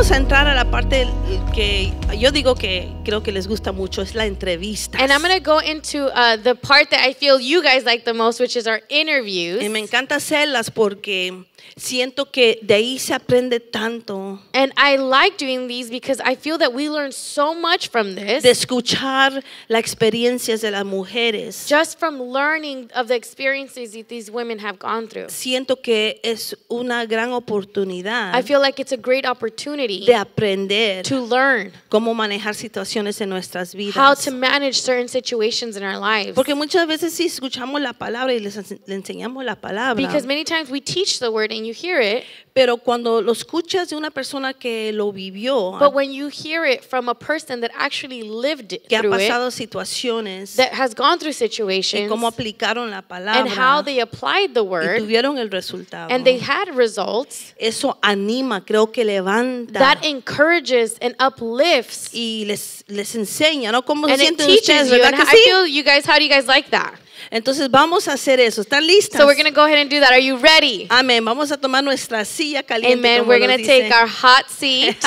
vamos a entrar a la parte que yo digo que creo que les gusta mucho, es la entrevista. And I'm going to go into the part that I feel you guys like the most, which is our interviews. Y me encanta hacerlas porque siento que de ahí se aprende tanto. And I like doing these because I feel that we learn so much from this. De escuchar las experiencias de las mujeres. Just from learning of the experiences that these women have gone through. Siento que es una gran oportunidad. I feel like it's a great opportunity de aprender to learn cómo manejar situaciones en nuestras vidas. how to manage certain situations in our lives. Porque muchas veces sí escuchamos la palabra y le enseñamos la palabra. Because many times we teach the word and you hear it. Pero cuando lo escuchas de una persona que lo vivió, But when you hear it from a person that actually lived que ha through pasado it, situaciones that has gone through y situations, cómo aplicaron la and how palabra they applied the y word, tuvieron el resultado, and they had results, eso anima, creo que levanta that encourages and uplifts y les enseña, ¿no? ¿Cómo se and it sienten teaches ustedes, you. verdad And que I sí? feel you guys, how do you guys like that? Entonces vamos a hacer eso. ¿Están listas? So we're going to go ahead and do that. Are you ready? Amén. Vamos a tomar nuestra silla caliente. Amen. Como We're nos going to take dicen. our hot seat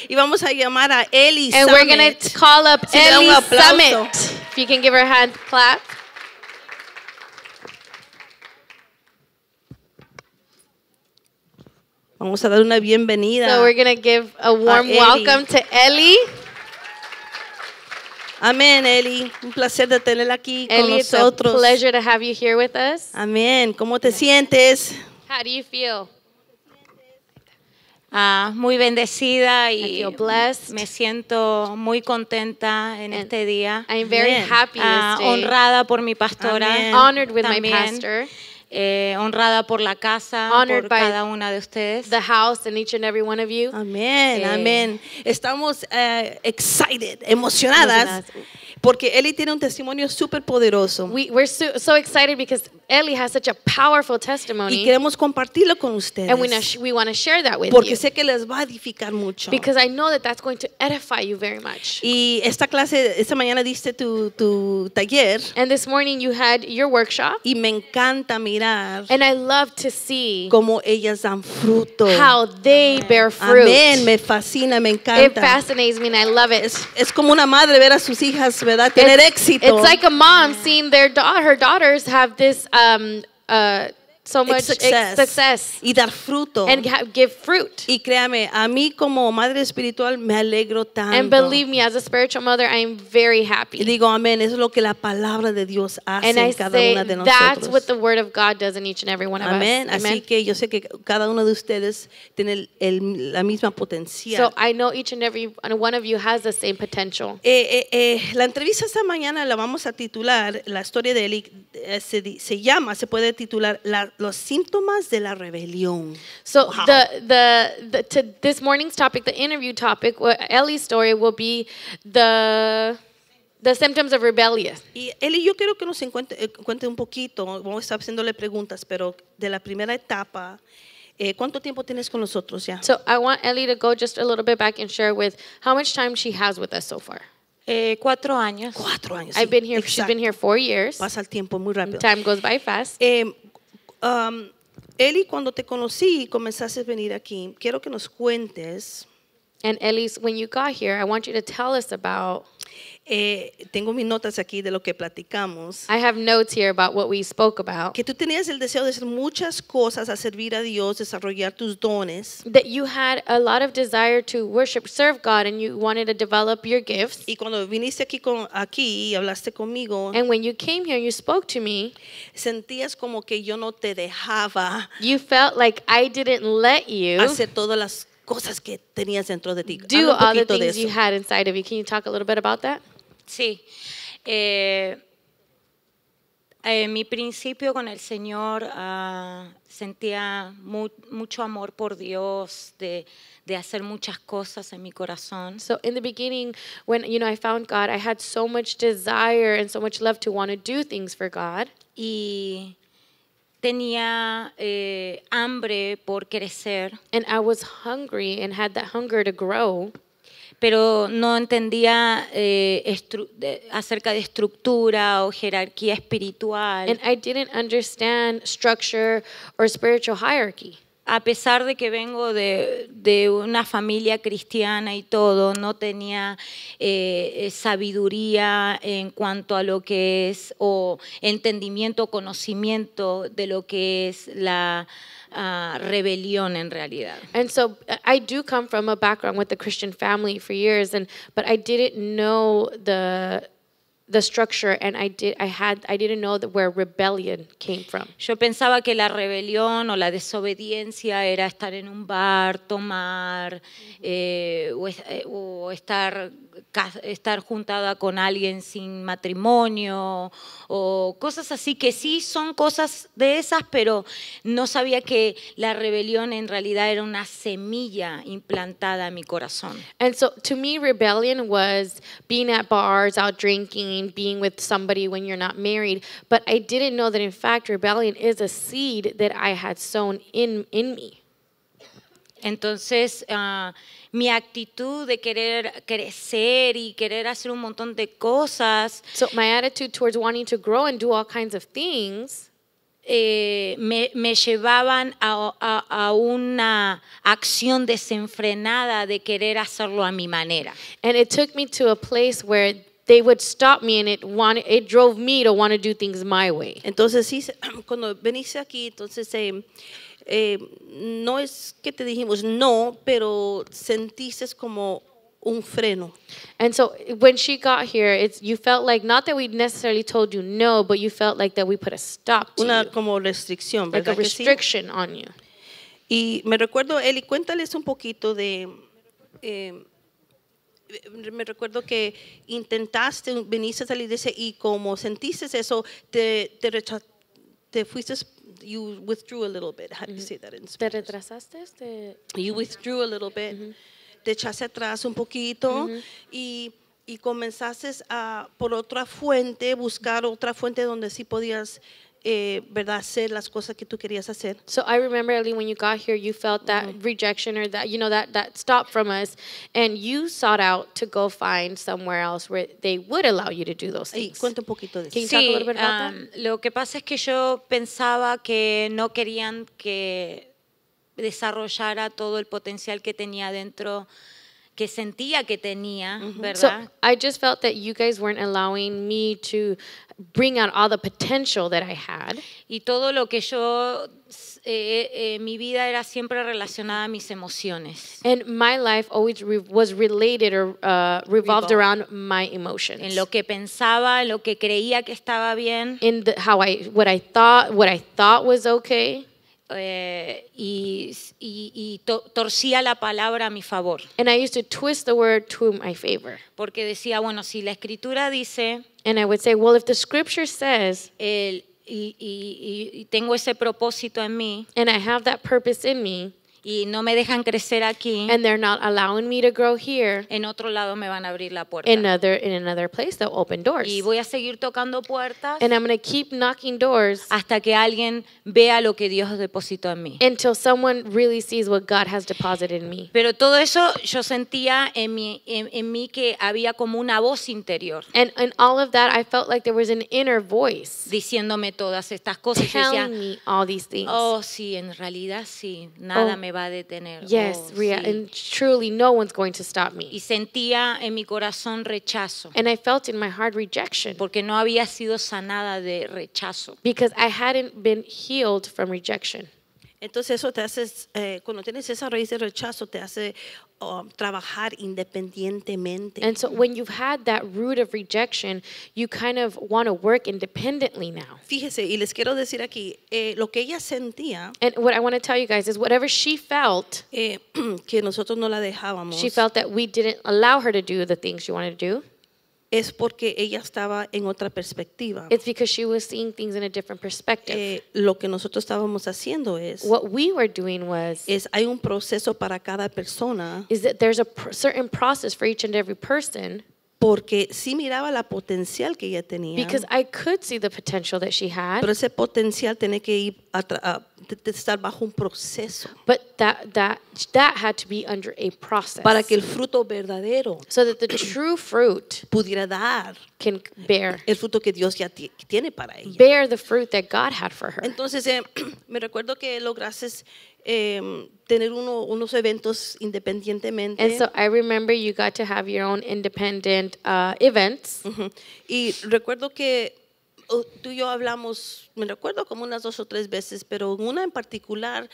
Y vamos a llamar a Eli and we're going to Summit. call up Si le da un Ellie aplauso. Summit. If you can give her a hand clap. Vamos a dar una bienvenida. So we're going to give a warm Ellie. welcome to Ellie. Amén, Eli. Un placer de tenerla aquí con Ellie, it's a nosotros. pleasure to have you here with us. Amén. ¿Cómo te sientes? How do you feel? Muy bendecida I y feel blessed. me siento muy contenta en And este día. I am very Amen. happy this day. Honrada por mi pastora. Amén. Honored with my También, pastor, honrada por la casa, Honored por by cada una de ustedes. the house, and each and every one of you. Amén, amén. Estamos excited, emocionadas, porque Eli tiene un testimonio súper poderoso. We're so excited because Ellie has such a powerful Y testimony, queremos compartirlo con ustedes. and we want to share that with Porque you sé que les va a edificar mucho. because I know that that's going to edify you very much. Y esta mañana diste tu taller And this morning you had your workshop, y me encanta mirar and I love to see cómo ellas dan fruto. how they bear fruit. Amén, me fascina, me It encanta. fascinates me and I love it. Es como una madre ver a sus hijas, ¿verdad? Tener éxito. It's like a mom seeing her daughters have this so much success y dar fruto. and give fruit. Y créame, a mí como madre espiritual me alegro tanto. And believe me, as a spiritual mother, I am very Y happy. digo, amén, eso es lo que la palabra de Dios hace And I en cada say una de that's nosotros. what the word of God does in each and every one of Amén. us. Así Amen. que yo sé que cada uno de ustedes tiene la misma potencial. So I know each and every one of you has the same potential. La entrevista esta mañana la vamos a titular, la historia de Eli se puede titular los síntomas de la rebelión. So Wow. this morning's topic, the interview topic, Ellie's story will be the symptoms of rebellion. Y Eli, yo quiero que nos cuente un poquito, vamos a estar haciéndole preguntas, pero de la primera etapa, ¿cuánto tiempo tienes con nosotros ya? So I want Ellie to go just a little bit back and share with how much time she has with us so far. 4 años. 4 años. I've sí, been here. She's exacto. been here 4 years. Pasa el tiempo muy rápido. Time goes by fast. Eli, cuando te conocí y comenzaste a venir aquí, quiero que nos cuentes. And Ellie's, when you got here, I want you to tell us about. Tengo mis notas aquí de lo que platicamos. I have notes here about what we spoke about. Que tú tenías el deseo de hacer muchas cosas, a servir a Dios, desarrollar tus dones. That you had a lot of desire to serve God, and you wanted to develop your gifts. Y cuando viniste aquí y hablaste conmigo, And when you came here and you spoke to me, sentías como que yo no te dejaba you felt like I didn't let you hacer todas las cosas que tenías dentro de ti. do Habla un all the poquito de things you eso. had inside of you. Can you talk a little bit about that? Sí. Mi principio con el Señor, sentía mucho amor por Dios, de hacer muchas cosas en mi corazón. So in the beginning, when I found God, I had so much desire and so much love to want to do things for God. Y tenía hambre por crecer, And I was hungry and had that hunger to grow. pero no entendía acerca de estructura o jerarquía espiritual. And I didn't understand structure or spiritual hierarchy. a pesar de que vengo de una familia cristiana y todo, no tenía sabiduría en cuanto a lo que es, o entendimiento, conocimiento de lo que es la rebelión en realidad. And so I do come from a background with the Christian family for years, but I didn't know the structure, and I didn't know where rebellion came from. Yo pensaba que la rebelión o la desobediencia era estar en un bar, tomar, o estar juntada con alguien sin matrimonio, o cosas así, que sí son cosas de esas, pero no sabía que la rebelión en realidad era una semilla implantada en mi corazón. And so to me, rebellion was being at bars, out drinking, being with somebody when you're not married. But I didn't know that in fact rebellion is a seed that I had sown in me. Entonces, mi actitud de querer crecer y querer hacer un montón de cosas, So my attitude towards wanting to grow and do all kinds of things me llevaban a una acción desenfrenada de querer hacerlo a mi manera. and it took me to a place where they would stop me, and it drove me to want to do things my way. Entonces, sí, cuando veniste aquí, entonces no es que te dijimos no, pero sentiste como un freno. And so when she got here, you felt like not that we necessarily told you no, but you felt like that we put a stop to Una you, como restricción, like a ¿verdad que sí? restriction on you. Y me recuerdo, Eli, cuéntales un poquito me recuerdo que intentaste, viniste a la iglesia y como sentiste eso, te fuiste, you withdrew a little bit. How do you say that in ¿Te Spanish? retrasaste? You withdrew a little bit. Te echaste atrás un poquito y comenzaste a, por otra fuente, buscar otra fuente donde sí podías, ¿verdad?, hacer las cosas que tú querías hacer. So I remember, Ellie, when you got here, you felt that rejection, or that, that stop from us, and you sought out to go find somewhere else where they would allow you to do those Y things. cuenta un poquito de Can eso. you talk a little bit about that? Lo que pasa es que yo pensaba que no querían que desarrollara todo el potencial que tenía dentro, que sentía que tenía, So ¿verdad? I just felt that you guys weren't allowing me to bring out all the potential that I had. Y todo lo que yo, mi vida era siempre relacionada a mis emociones, And my life always was related or revolved around my emotions. en lo que pensaba, en lo que creía que estaba bien, In what I thought was okay. y torcía la palabra a mi favor. And I used to twist the word to my favor. Porque decía, bueno, si la escritura dice, And I would say, well, if the scripture says, y tengo ese propósito en mí, and I have that purpose in me, y no me dejan crecer aquí, and they're not allowing me to grow here, en otro lado me van a abrir la puerta. in another place, they'll open doors. Y voy a seguir tocando puertas And I'm going to keep knocking doors hasta que alguien vea lo que Dios depositó en mí. until someone really sees what God has deposited in me. Pero todo eso yo sentía en mí que había como una voz interior And in all of that, I felt like there was an inner voice diciéndome todas estas cosas. Yo decía, telling me all these things. oh, sí, en realidad sí, nada Oh, me va a detener. Yes, Oh, sí. and truly no one's going to stop Y me. sentía en mi corazón rechazo, And I felt in my heart rejection porque no había sido sanada de rechazo. because I hadn't been healed from rejection. Entonces eso te hace, cuando tienes esa raíz de rechazo, te hace trabajar independientemente. And so when you've had that root of rejection, you kind of want to work independently now. Fíjese, y les quiero decir aquí, lo que ella sentía, And what I want to tell you guys is whatever she felt, que nosotros no la dejábamos, she felt that we didn't allow her to do the things she wanted to do. es porque ella estaba en otra perspectiva. It's because she was seeing things in a different perspective. Lo que nosotros estábamos haciendo What we were doing was hay un proceso para cada persona, is that there's a certain process for each and every person, porque sí miraba la potencial que ella tenía, because I could see the potential that she had, pero ese potencial tiene que ir de estar bajo un proceso but that had to be under a process para que el fruto verdadero so that the true fruit pudiera dar can bear el fruto que Dios ya tiene para ella. the fruit that God had for her. Entonces, me recuerdo que lograste tener unos eventos independientemente. And so I remember you got to have your own independent events. Ujú. Y recuerdo que tú y yo hablamos, me recuerdo como unas 2 o 3 veces, pero una en particular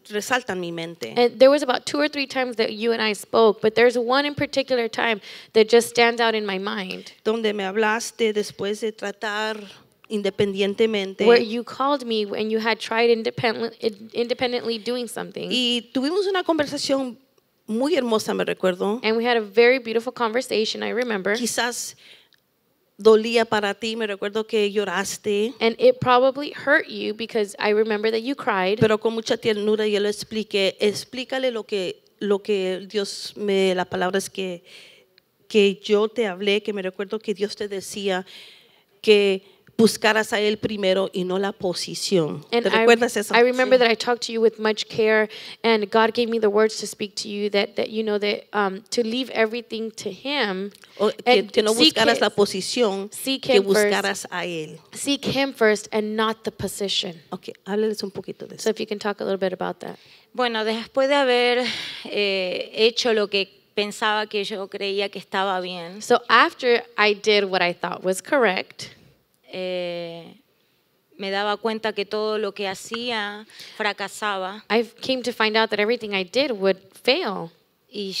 resalta en mi mente. And there was about 2 or 3 times that you and I spoke, but there's one in particular time that just stands out in my mind. Donde me hablaste después de tratar independientemente. Where you called me and you had tried independently doing something. Y tuvimos una conversación muy hermosa, me recuerdo. And we had a very beautiful conversation, I remember. Quizás dolía para ti, me recuerdo que lloraste. And it probably hurt you because I remember that you cried. Pero con mucha ternura yo le expliqué, explícale lo que Dios la palabra es que yo te hablé, que me recuerdo que Dios te decía que buscaras a Él primero y no la posición. And ¿Te recuerdas eso? I remember Sí. that I talked to you with much care, and God gave me the words to speak to you that you know that to leave everything to Him, O and que no seek buscaras la posición, seek que Him first. buscaras a Él. Seek Him first and not the position. Ok, háblales un poquito de So eso. if you can talk a little bit about that. Bueno, después de haber hecho lo que pensaba que yo creía que estaba bien, So after I did what I thought was correct, me daba cuenta que todo lo que hacía fracasaba I came to find out that everything I did would fail. y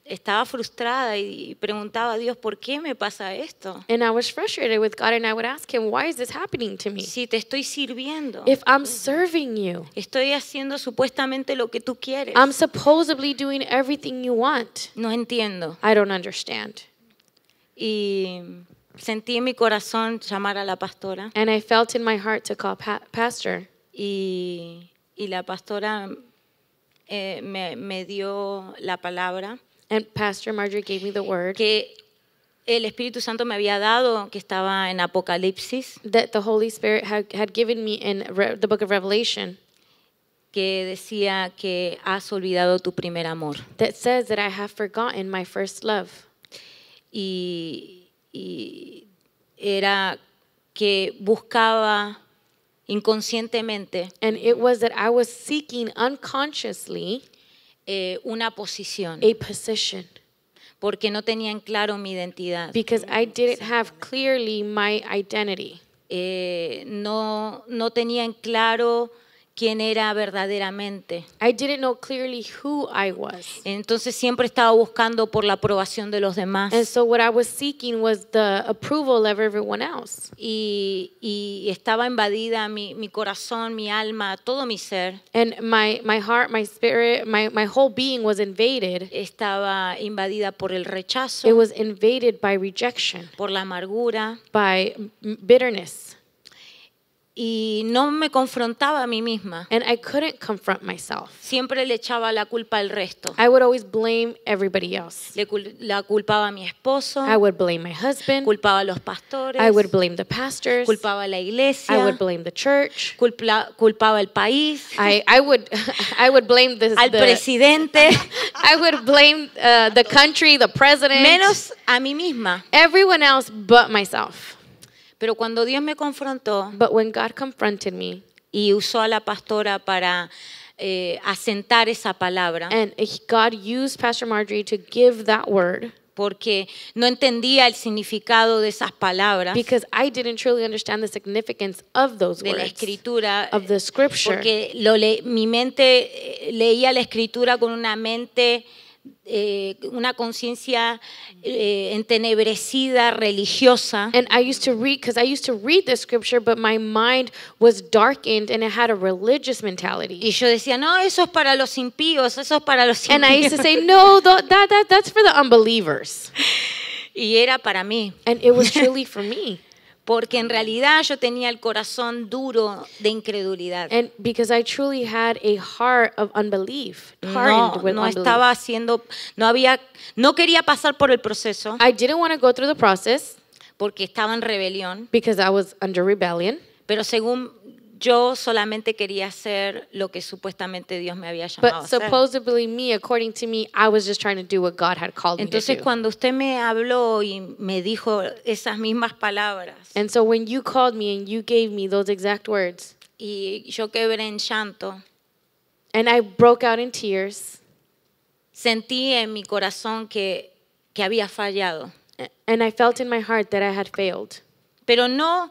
estaba frustrada y preguntaba a Dios, ¿por qué me pasa esto? And I was frustrated with God, and I would ask Him, why is this happening to me? Si te estoy sirviendo, If I'm serving you, estoy haciendo supuestamente lo que tú quieres. I'm supposedly doing everything you want. No entiendo. I don't understand. Y sentí en mi corazón llamar a la pastora And I felt in my heart to call Pastor. y la pastora me dio la palabra And Pastor Marjorie gave me the word que el Espíritu Santo me había dado, que estaba en Apocalipsis, that the Holy Spirit had given me in the book of Revelation que decía que has olvidado tu primer amor. that says that I have forgotten my first love. Y era que buscaba inconscientemente And it was that I was seeking unconsciously una posición, a position porque no tenía en claro mi identidad. because I didn't have clearly my identity. No tenía en claro quién era verdaderamente. I didn't know clearly who I was. Entonces siempre estaba buscando por la aprobación de los demás. And so what I was seeking was the approval of everyone else. Y estaba invadida mi corazón, mi alma, todo mi ser. And my heart, my spirit, my whole being was invaded. Estaba invadida por el It rechazo, was invaded by rejection, por la amargura. by bitterness. Y no me confrontaba a mí misma. And I couldn't confront myself. Siempre le echaba la culpa al resto. I would always blame everybody else. La culpaba a mi esposo, I would blame my husband. culpaba a los pastores, I would blame the pastors. culpaba a la I iglesia, would blame the church. culpaba al país, I would blame al presidente, I would blame the country, the president, menos a mí misma. everyone else but myself. Pero cuando Dios me confrontó But when God confronted me y usó a la pastora para asentar esa palabra, and God used Pastor Marjorie to give that word, porque no entendía el significado de esas palabras because I didn't truly understand the significance of those de la words, escritura, of the scripture. porque mi mente leía la escritura con una mente, una conciencia entenebrecida, religiosa. And I used to read the scripture, but my mind was darkened and it had a religious mentality. Y yo decía, no, eso es para los impíos, eso es para los And I used impíos. to say, no, that's for the unbelievers. Y era para mí, And it was truly for me. porque en realidad yo tenía el corazón duro de incredulidad. And because I truly had a heart of unbelief, hardened with No unbelief. estaba haciendo, no quería pasar por el proceso I didn't want to go through the process porque estaba en rebelión, because I was under rebellion. pero según yo solamente quería hacer lo que supuestamente Dios me había llamado a But hacer. supposedly according to me, I was just trying to do what God had called me to Entonces do. cuando usted me habló y me dijo esas mismas palabras And so when you called me and you gave me those exact words, y yo quebré en llanto, And I broke out in tears. Sentí en mi corazón que había fallado. And I felt in my heart that I had failed. Pero no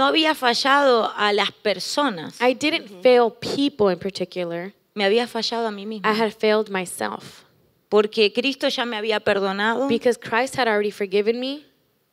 había fallado a las personas. I didn't fail people in particular. Me había fallado a mí I misma. had failed myself. Porque Cristo ya me había perdonado, Because Christ had already forgiven me,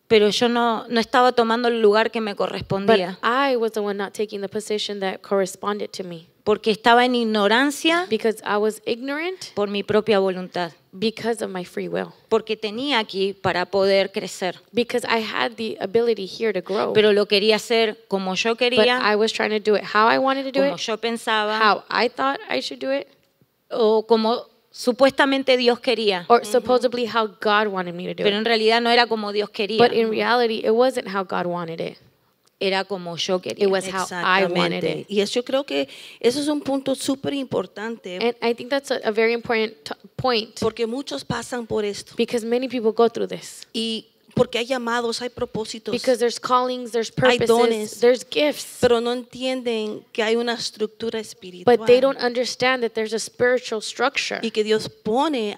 pero yo no estaba tomando el lugar que me but correspondía. I was the one not taking the position that corresponded to me. Porque estaba en ignorancia Because I was ignorant por mi propia voluntad. because of my free will. Porque tenía aquí para poder crecer. Because I had the ability here to grow. Pero lo quería hacer como yo But quería, I was trying to do it how I wanted to do como it, yo pensaba, how I thought I should do it, o como supuestamente Dios quería. or supposedly how God wanted me to do Pero en it. realidad no era como Dios quería. But in reality, it wasn't how God wanted it. Era como yo quería. It was how I wanted it. Y yo creo que eso es un punto súper importante And I think that's a very important point porque muchos pasan por esto. because many people go through this. Y porque hay llamados, hay propósitos, Because there's callings, there's Hay purposes, dones. there's gifts. pero no entienden que hay una estructura espiritual. But they don't understand that there's a spiritual structure. Y que Dios pone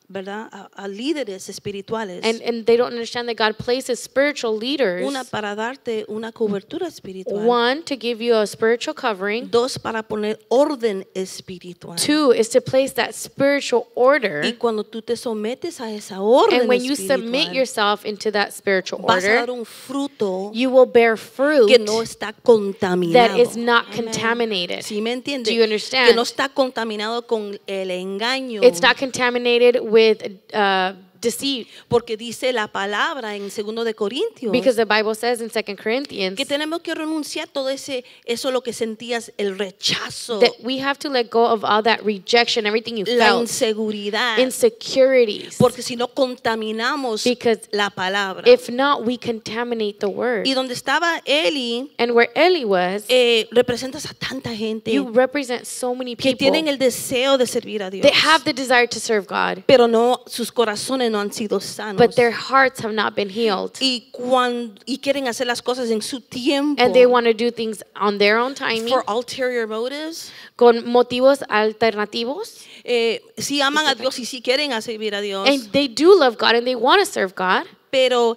¿verdad? a líderes espirituales. And they don't understand that God places spiritual leaders. Una para darte una cobertura espiritual. One, to give you a spiritual covering. Dos, para poner orden espiritual. Two, is to place that spiritual order. Y cuando tú te sometes a esa orden And when you espiritual, submit yourself into that spiritual vas a order, dar un fruto you will bear fruit que no está contaminado. that is not contaminated. ¿Sí me entiende? Do you understand? Que no está contaminado con el engaño. It's not contaminated with deceit. Porque dice la palabra en 2 de Corintios Because the Bible says in 2 Corinthians que tenemos que renunciar todo eso lo que sentías, el rechazo, that we have to let go of all that rejection, everything you la felt, inseguridad. insecurities. Porque si no contaminamos Because la palabra. if not, we contaminate the word. Y donde estaba Eli, And where Eli was, representas a tanta gente you represent so many que people tienen el deseo de servir a Dios, that have the desire to serve God, pero no, sus corazones no han sido sanos. but their hearts have not been healed. Y quieren hacer las cosas en su tiempo, And they want to do things on their own timing, for ulterior motives. con motivos alternativos. Sí aman a Dios y sí quieren a servir a Dios, And they do love God and they want to serve God. pero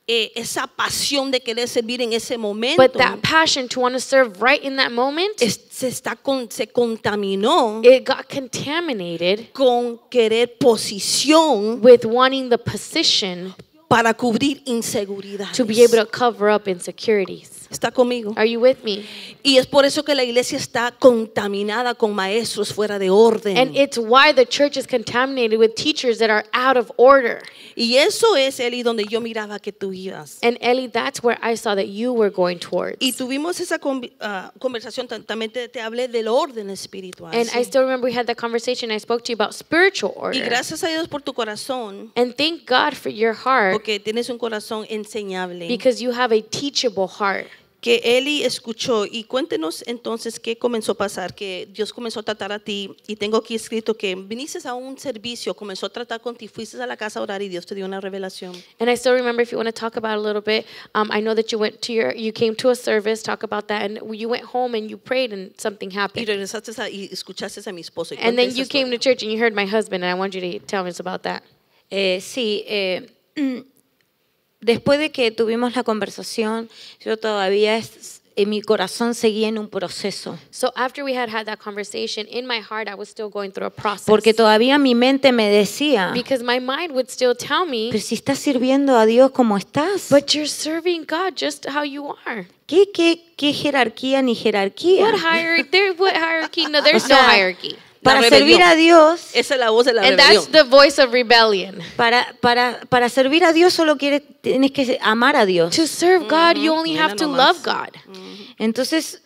esa pasión de querer servir en ese momento But that passion to want to serve right in that moment, se contaminó it got contaminated con querer posición with wanting the position para cubrir inseguridades. to be able to cover up insecurities. ¿Está conmigo? Are you with me? Y es por eso que la iglesia está contaminada con maestros fuera de orden. And it's why the church is contaminated with teachers that are out of order. Y eso es, Eli, donde yo miraba que tú ibas. And Ellie, that's where I saw that you were going towards. Y tuvimos esa conversación, también te hablé del orden espiritual. And ¿sí? I still remember we had that conversation. I spoke to you about spiritual Y order. gracias a Dios por tu corazón, And thank God for your heart porque tienes un corazón enseñable. because you have a teachable heart. Que Eli escuchó. Y cuéntenos entonces qué comenzó a pasar, que Dios comenzó a tratar a ti. Y tengo aquí escrito que viniste a un servicio, comenzó a tratar contigo, fuiste a la casa a orar y Dios te dio una revelación. And I still remember, if you want to talk about it a little bit, I know that you came to a service, talk about that, and you went home and you prayed and something Y happened. regresaste y escuchaste a mi esposo. Y And cuenta then esa you came to historia. church and you heard my husband, and I want you to tell us about that. Sí, después de que tuvimos la conversación, yo todavía en mi corazón seguía en un proceso. So after we had that conversation, in my heart, I was still going through a process. Porque todavía mi mente me decía, Because my mind would still tell me, pero si estás sirviendo a Dios como estás, but you're serving God just how you are. ¿qué jerarquía ni jerarquía? What hierarchy? No, there's O sea, no hierarchy. Para La servir rebelión. a Dios, Esa es la voz de la And rebelión. that's the voice of rebellion. para servir a Dios solo tienes que amar a Dios. To serve God, you only Mira have to nomás. love God. Entonces,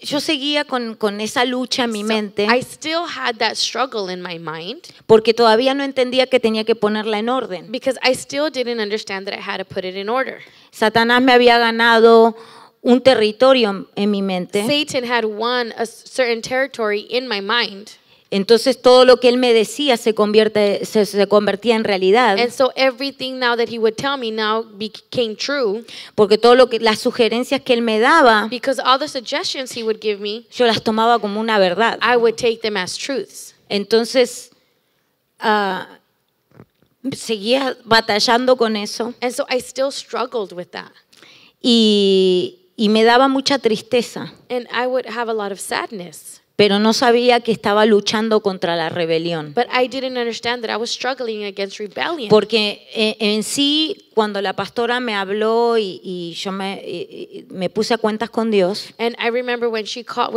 yo seguía con esa lucha en mi mente, I still had that struggle in my mind porque todavía no entendía que tenía que ponerla en orden. because I still didn't understand that I had to put it in order. Satanás me había ganado un territorio en mi mente Satan had won a certain territory in my mind. Entonces todo lo que él me decía se convertía en realidad. And so everything now that he would tell me now became true, Porque las sugerencias que él me daba, because all the suggestions he would give me, yo las tomaba como una verdad. I would take them as truths. Entonces, seguía batallando con eso And so I still struggled with that. y me daba mucha tristeza, And I would have a lot of sadness. pero no sabía que estaba luchando contra la rebelión. But I didn't understand that I was struggling against rebellion. Porque en sí, cuando la pastora me habló y yo me puse a cuentas con Dios, And I remember when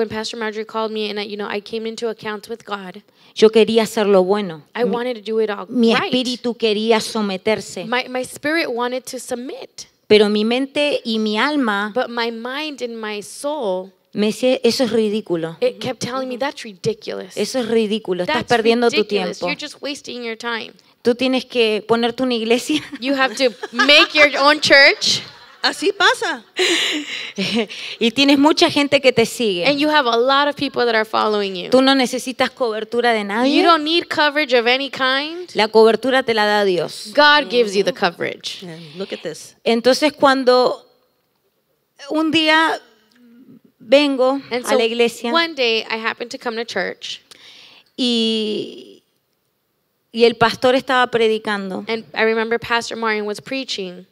Pastor Marjorie called me and I came into account with God, yo quería hacer lo bueno. I wanted to do it all Mi right. espíritu quería someterse, My spirit wanted to submit, pero mi mente y mi alma but my mind and my soul, me decía, eso es ridículo. it kept telling me that's ridiculous. Eso es ridículo, estás That's perdiendo tu ridiculous. tiempo. You're just wasting your time. Tú tienes que ponerte una iglesia You have to make your own church, Así pasa. y tienes mucha gente que te sigue. and you have a lot of people that are following you. Tú no necesitas cobertura de You nadie. don't need coverage of any kind. La cobertura te la da Dios. God gives you the coverage. And look at this. Entonces cuando un día vengo And a so la iglesia one day I happened to come to church, y el pastor estaba predicando and I remember Pastor Marion was preaching,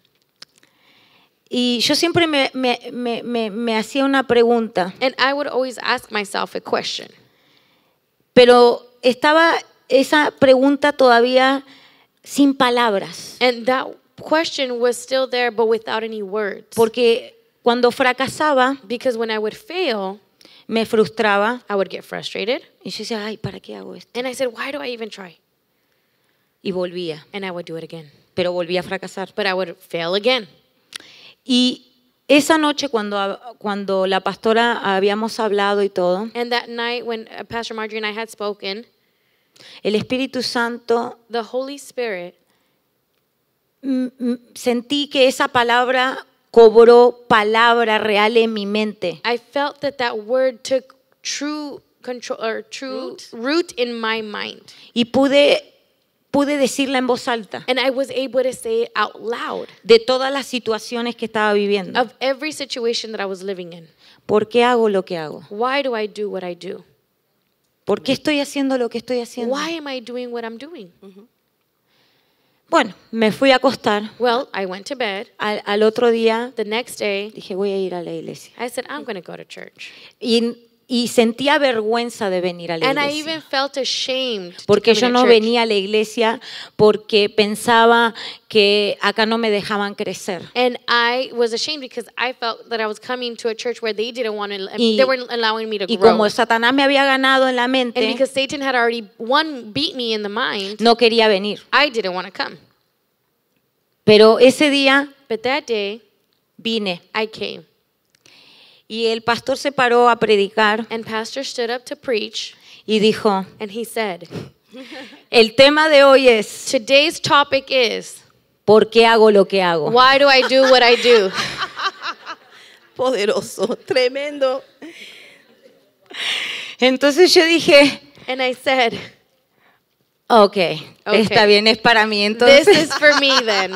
y yo siempre me hacía una pregunta, and I would always ask myself a question. pero estaba esa pregunta todavía sin palabras, And that question was still there, but without any words. porque cuando fracasaba Because when I would fail, me frustraba I would get frustrated. y yo decía, ay, ¿para qué hago esto? And I said, why do I even try? Y volvía, And I would do it again. pero volvía a fracasar. But I would fail again. Y esa noche cuando la pastora habíamos hablado y todo, And that night when Pastor Marjorie and I had spoken, el Espíritu Santo, the Holy Spirit, sentí que esa palabra cobró palabra real en mi mente. I felt that word took true control or true root in my mind. Y pude decirla en voz alta And I was able to say it out loud de todas las situaciones que estaba viviendo. of every situation that I was living in. ¿Por qué hago lo que hago? Why do I do what I do? ¿Por qué estoy haciendo lo que estoy haciendo? Why am I doing what I'm doing? Bueno, me fui a acostar. Well, I went to bed. Al otro día The next day, dije, voy a ir a la iglesia. I said, I'm going to go to church. Y sentía vergüenza de venir a la And I iglesia. even felt ashamed to Porque come yo to no church. venía a la iglesia porque pensaba que acá no me dejaban crecer. And I was ashamed because I felt that I was coming to a church where they didn't want to, Y- they weren't allowing me to Y grow. como Satanás me había ganado en la And mente, because Satan had already beat me in the mind, no quería venir. I didn't want to come. Pero ese día But that day, vine I came. y el pastor se paró a predicar And Pastor stood up to preach, y dijo, and he said, el tema de hoy es, today's topic is, ¿por qué hago lo que hago? why do I do what I do? Poderoso, tremendo. Entonces yo dije, And I said, ok, está bien, es para mí. this Entonces, is for me then.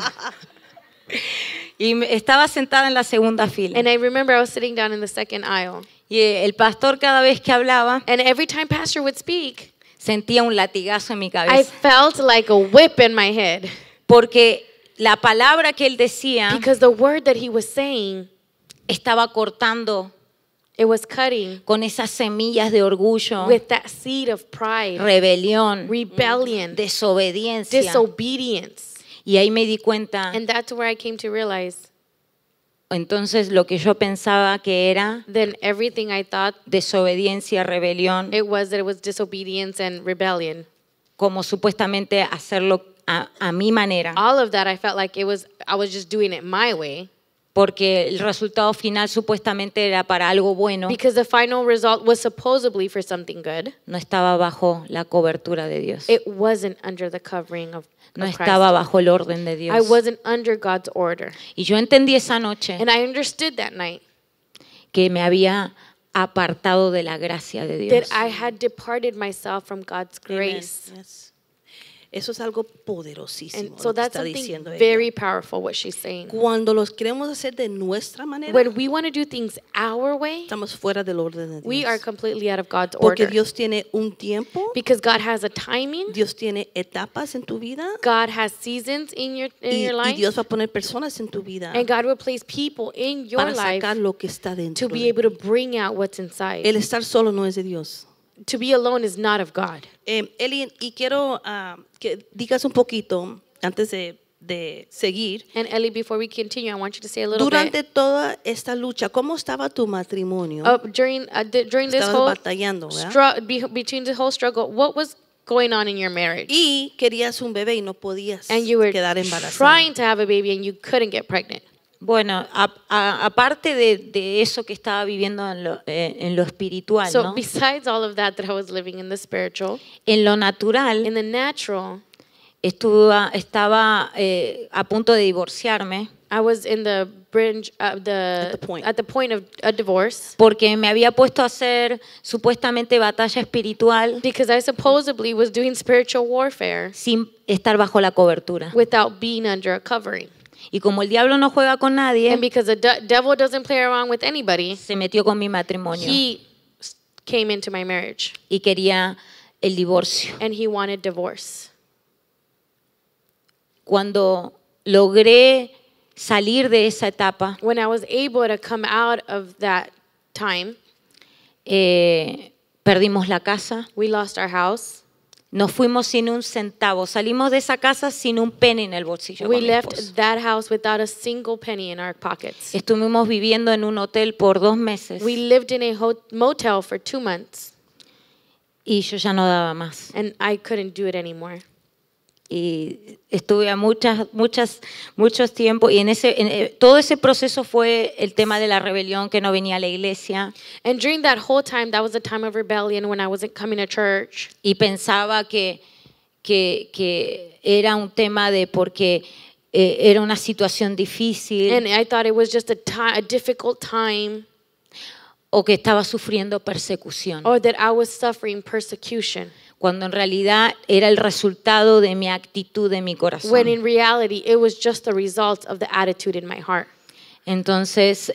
y estaba sentada en la segunda fila. And I remember I was sitting down in the second aisle. Y el pastor cada vez que hablaba, And every time Pastor would speak, sentía un latigazo en mi I cabeza. felt like a whip in my head. Porque la palabra que él decía Because the word that he was saying, estaba cortando it was cutting con esas semillas de orgullo, with that seed of pride, rebelión, rebellion, desobediencia. disobedience. Y ahí me di cuenta, And that's where I came to realize entonces lo que yo pensaba que era then everything I thought desobediencia, rebelión, it was disobedience and rebellion. como supuestamente hacerlo a mi manera, All of that I felt like I was just doing it my way. porque el resultado final supuestamente era para algo bueno, Because the final result was supposedly for something good. no estaba bajo la cobertura de Dios, It wasn't under the covering of no Christ. estaba bajo el orden de I Dios. wasn't under God's order. Y yo entendí esa noche And I understood that night que me había apartado de la gracia de Dios. that I had departed myself from God's Amen. grace. Yes. Eso es algo poderosísimo. And so lo que that's está something diciendo ella. very powerful what she's saying. Cuando los queremos hacer de nuestra manera, When we want to do things our way, estamos fuera del orden de Dios. we are completely out of God's Porque order. Dios tiene un tiempo, Because God has a timing, Dios tiene etapas en tu vida God has seasons in your y life, Dios va a poner personas en tu vida and God will place people in your para life sacar lo que está dentro to be de able to ti. bring out what's inside. El estar solo no es de Dios. To be alone is not of God. Eli, y quiero que digas un poquito antes de seguir. And Ellie, before we continue, I want you to say a little Durante bit. toda esta lucha, ¿cómo estaba tu matrimonio? During this Estabas whole batallando, ¿verdad? between the whole struggle, what was going on in your marriage? Y querías un bebé y no podías And you were quedar embarazada. trying to have a baby and you couldn't get pregnant. Bueno, aparte de eso que estaba viviendo en lo espiritual, So ¿no? besides all of that I was living in the spiritual, En lo natural, in the natural, estaba a punto de divorciarme I was in the bringe At the point. of a divorce porque me había puesto a hacer supuestamente batalla espiritual because I supposedly was doing spiritual warfare sin estar bajo la cobertura. without being under a covering. Y como el diablo no juega con nadie, And because the devil doesn't play around with anybody, se metió con mi matrimonio he came into my marriage y quería el divorcio. and he wanted divorce. Cuando logré salir de esa etapa, When I was able to come out of that time, perdimos la casa, we lost our house. nos fuimos sin un centavo, salimos de esa casa sin un penny en el bolsillo. We con mi left esposo. that house without a single penny in our pockets. Estuvimos viviendo en un hotel por 2 meses We lived in a motel for 2 months y yo ya no daba más. and I couldn't do it anymore. Y estuve a muchos tiempos y todo ese proceso fue el tema de la rebelión, que no venía a la iglesia And during that whole time, that was a time of rebellion when I wasn't coming to church. y pensaba que era un tema de porque era una situación difícil And I thought it was just a difficult time o que estaba sufriendo persecución, or that I was suffering persecution. cuando en realidad era el resultado de mi actitud, de mi corazón. When in reality, it was just the result of the attitude in my heart. Entonces,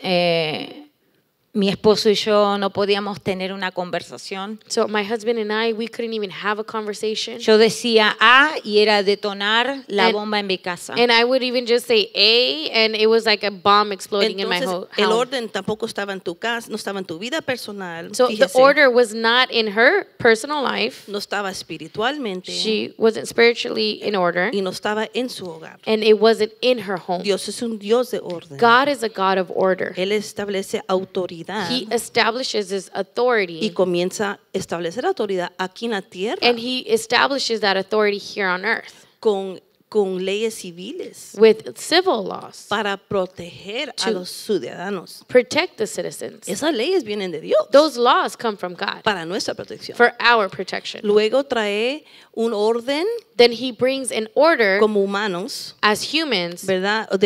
mi esposo y yo no podíamos tener una conversación. So my husband and I, we couldn't even have a conversation. Yo decía A y era detonar la And- bomba en mi casa. And I would even just say A, and it was like a bomb exploding in my Entonces, home. el orden tampoco estaba en tu casa, no estaba en tu vida personal. So the Fíjese, order was not in her personal life. no estaba espiritualmente She wasn't spiritually in order, y no estaba en su hogar. and it wasn't in her home. Dios es un Dios de orden. God is a God of order. Él establece autoridad He establishes his y authority, comienza a establecer autoridad aquí en la tierra and he establishes that authority here on earth con leyes civiles with civil laws. para proteger a To- los ciudadanos. Protect the citizens. Esas leyes vienen de Dios Those laws come from God para nuestra protección. for our protection. Luego trae un orden Then he brings an order como humanos, as humans. ¿verdad? O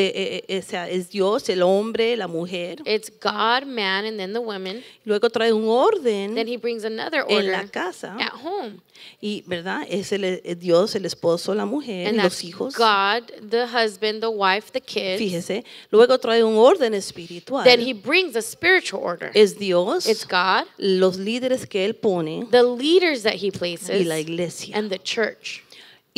sea, es Dios, el hombre, la mujer. It's God, man, and then the women. Luego trae un orden Then he brings another en la order casa. at home. Y, ¿verdad? Es Dios, el esposo, la mujer, And los that's hijos. God, the husband, the wife, the kids. Fíjese. Luego trae un orden espiritual. Then he brings a spiritual order. Es Dios, It's God, los líderes que Él pone the leaders that he y places, la iglesia. and the church.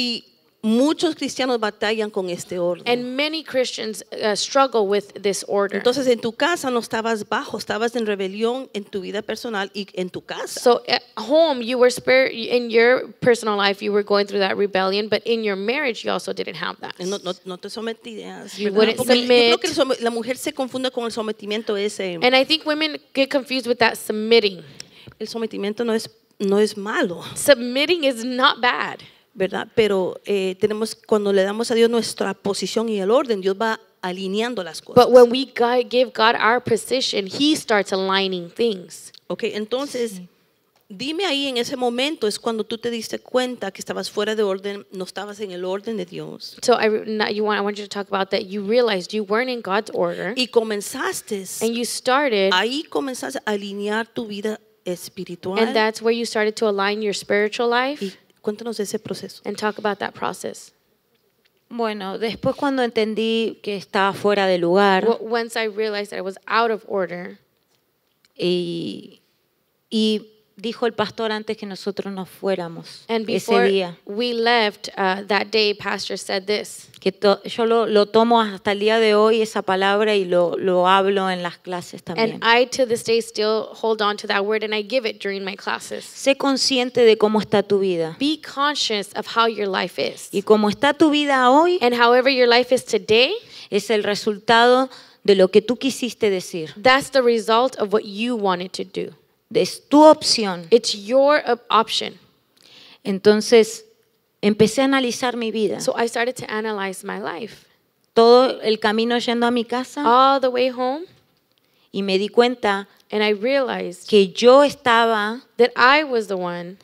Y muchos cristianos batallan con este orden. And many Christians struggle with this order. Entonces en tu casa no estabas bajo, estabas en rebelión en tu vida personal y en tu casa. So at home, you were in your personal life, you were going through that rebellion, but in your marriage, you also didn't have that. No te sometías. You ¿verdad? wouldn't Porque yo submit. creo que la mujer se confunde con el sometimiento ese. And I think women get confused with that submitting. El sometimiento no es malo, Submitting is not bad. ¿verdad? Pero cuando le damos a Dios nuestra posición y el orden, Dios va alineando las cosas. But when we give God our position, He starts aligning things. Ok, entonces dime ahí en ese momento es cuando tú te diste cuenta que estabas fuera de orden, no estabas en el orden de Dios. So I want you to talk about that. You realized you weren't in God's order, Y comenzaste, and you started, ahí comenzaste a alinear tu vida espiritual. and that's where you started to align your spiritual life. Y cuéntanos de ese proceso. And talk about that process. Bueno, después cuando entendí que estaba fuera de lugar Once I realized that I was out of order, y dijo el pastor antes que nosotros nos fuéramos and ese before día, we left, that day, Pastor said this. que yo lo tomo hasta el día de hoy esa palabra y lo hablo en las clases también. And I, to this day, still hold on to that word, and I give it during my classes. Sé consciente de cómo está tu vida. Be conscious of how your life is. Y como está tu vida hoy, And however your life is today, es el resultado de lo que tú quisiste decir. that's the result of what you wanted to do. Es tu opción. It's your option. Entonces, empecé a analizar mi vida. So I started to analyze my life. Todo el camino yendo a mi casa All the way home, y me di cuenta and I realized que yo estaba that I was the one,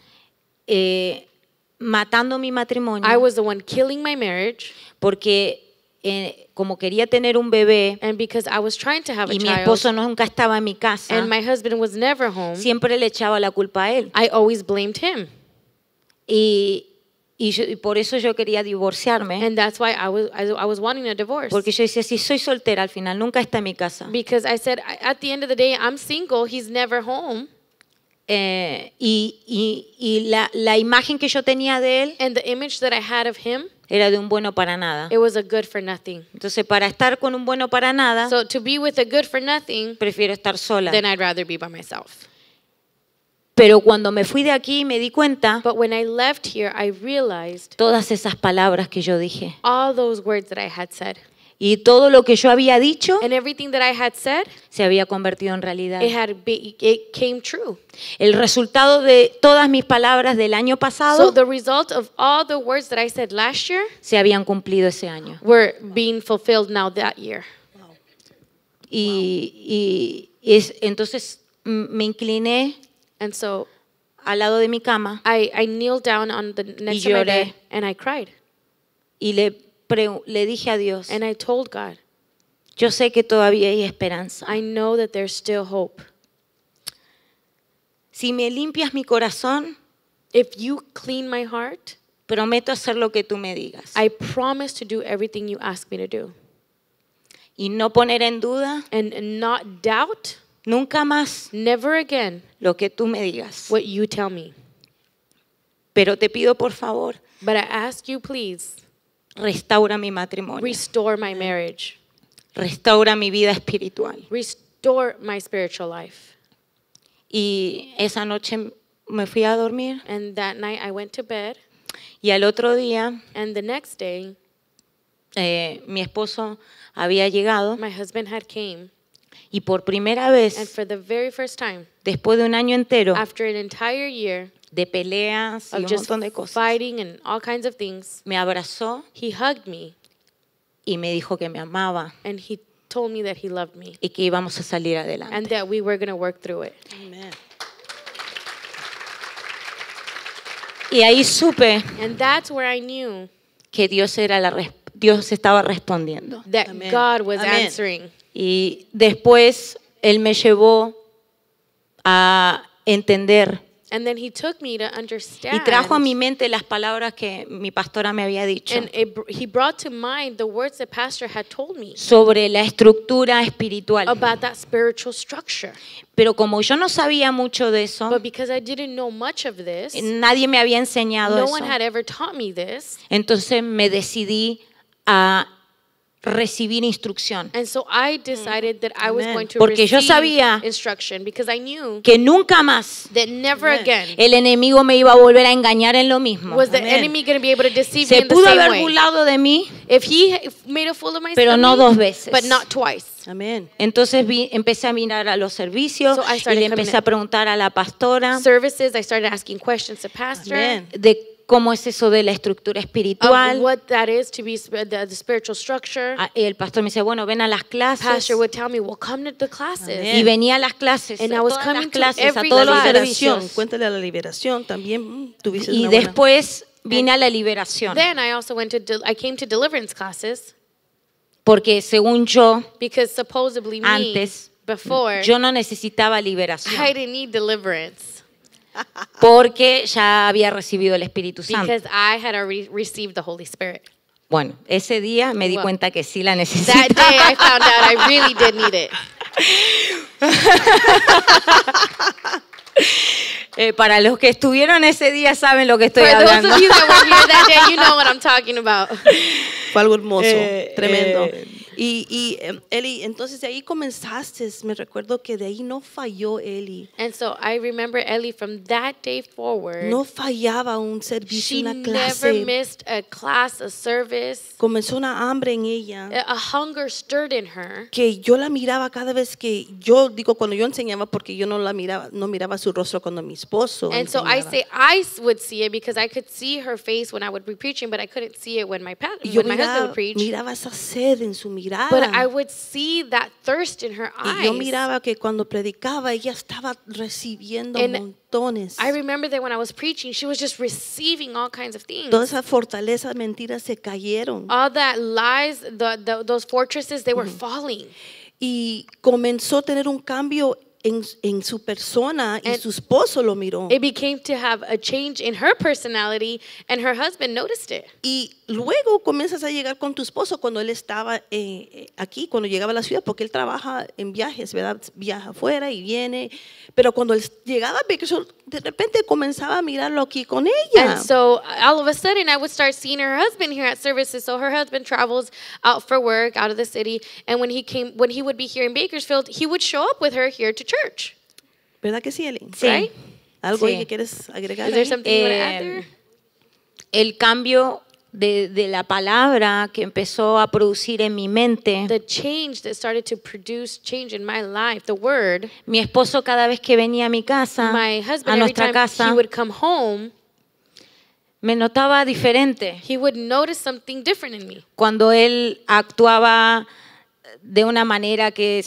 matando mi matrimonio I was the one killing my marriage, porque como quería tener un bebé and because I was trying to have a y mi child, esposo nunca estaba en mi casa, and my husband was never home, siempre le echaba la culpa a él. I always blamed him. Y por eso yo quería divorciarme, And that's why I was wanting a divorce. porque yo decía, si soy soltera al final, nunca está en mi casa. Because I said, at the end of the day, I'm single, he's never home. Y la imagen que yo tenía de él And the image that I had of him, era de un bueno para nada. it was a good for nothing. Entonces, para estar con un bueno para nada, So to be with a good for nothing, prefiero estar sola. then I'd rather be by myself. Pero cuando me fui de aquí me di cuenta But when I left here, I realized todas esas palabras que yo dije all those words that I had said. y todo lo que yo había dicho And everything that I had said, se había convertido en realidad. it came true. El resultado de todas mis palabras del año So pasado the result of all the words that I said last year se habían cumplido ese año. were being fulfilled now that year. Entonces me incliné And so al lado de mi cama I kneeled down on the next to my lloré. bed and I cried. y le dije a Dios, And I told God, yo sé que todavía hay esperanza. I know that there's still hope. Si me limpias mi corazón, If you clean my heart, prometo hacer lo que tú me digas I promise to do everything you ask me to do. y no poner en duda And not doubt, nunca más never again, lo que tú me digas. what you tell me. Pero te pido por favor, But I ask you, please, restaura mi matrimonio, restore my marriage. restaura mi vida espiritual. Restore my spiritual life. Y esa noche me fui a dormir And that night I went to bed. y al otro día And the next day, mi esposo había llegado my husband had came. y por primera And vez, for the very first time, después de un año entero after an entire year de peleas y of un just montón de cosas, fighting and all kinds of things, me abrazó he hugged me y me dijo que me amaba and he told me that he loved me y que íbamos a salir and adelante. that we were going to work through it. Amen. Y ahí supe And that's where I knew que Dios estaba respondiendo. that Amen. God was Amen. answering. Y después Él me llevó a entender And then he took me to y understand. trajo a mi mente las palabras que mi pastora me había dicho And he brought to mind the words that Pastor had told me sobre la estructura espiritual. about that spiritual structure. Pero como yo no sabía mucho de eso, But because I didn't know much of this, nadie me había enseñado no eso, one had ever taught me this. entonces me decidí a recibir instrucción. And so I decided that I was Amen. going to Porque yo receive sabía instruction because I knew Que nunca más that never Amen. again el enemigo me iba a volver a engañar en lo mismo. was the Amen. enemy going to be able to deceive me Se in the pudo same haber way. burlado de mí, If he made a fool of myself, pero no dos veces. but not twice. Amén. Entonces empecé a mirar a los servicios So I y started le coming empecé a preguntar a la pastora Services, I started asking questions to Pastor. Amen. de cómo es eso de la estructura of espiritual. what that is to be the spiritual structure. El pastor me dice, bueno, ven a las clases. Pastor would tell me, well, come to the classes. Amén. Y venía a las clases, And a I was todas coming las to clases, a every todos los class. Liberación, servicios. cuéntale a la liberación también. Tuviste Y una buena- después vine a la liberación. Then I also went to, I came to deliverance classes Porque según yo, because supposedly me, antes, before, yo no necesitaba I liberación. didn't need deliverance Porque ya había recibido el Espíritu Santo. because I had already received the Holy Spirit. Bueno, ese día me di Well, cuenta que sí la That necesitaba. day I found out I really did need it. Para los que estuvieron ese día saben lo que estoy For those hablando. of you that were here that day, you know what I'm talking about. Fue algo hermoso, Eh, tremendo. Eli, entonces de ahí comenzaste, me recuerdo que de ahí no falló Eli. And so I remember Ellie from that day forward. No fallaba un servicio, She una never clase. missed a class, a service. Comenzó una hambre en ella A hunger stirred in her. que yo la miraba cada vez que yo digo cuando yo enseñaba porque yo no la miraba, no miraba su rostro cuando mi esposo And so I enseñaba. say I would see it because I could see her face when I would be preaching, but I couldn't see it when my Y yo when my husband would preach. miraba esa sed en su mirada. But I would see that thirst in her Y yo eyes. miraba que cuando predicaba ella estaba recibiendo And montones. I remember that when I was preaching, she was just receiving all kinds of things. Todas esas fortalezas, mentiras se cayeron. All that lies, those fortresses, they were falling. Y comenzó a tener un cambio en su persona y And su esposo lo miró. It became to have a change in her personality, and her husband noticed it. Y luego comienzas a llegar con tu esposo cuando él estaba aquí, cuando llegaba a la ciudad, porque él trabaja en viajes, ¿verdad? Viaja afuera y viene. Pero cuando él llegaba a Bakersfield, de repente comenzaba a mirarlo aquí con ella. And so all of a sudden, I would start seeing her husband here at services. So her husband travels out for work out of the city, and when he would be here in Bakersfield, he would show up with her here to church. ¿Verdad que sí, Eli? Sí. Right? ¿Algo ahí Sí. que quieres agregar? Is there ahí? something you want to add there? El cambio de la palabra que empezó a producir en mi mente. The change that started to produce change in my life, the word. Mi esposo cada vez que venía a mi casa, My a husband, every nuestra time casa, he would come home, me notaba diferente. he would notice something different in me. Cuando él actuaba de una manera que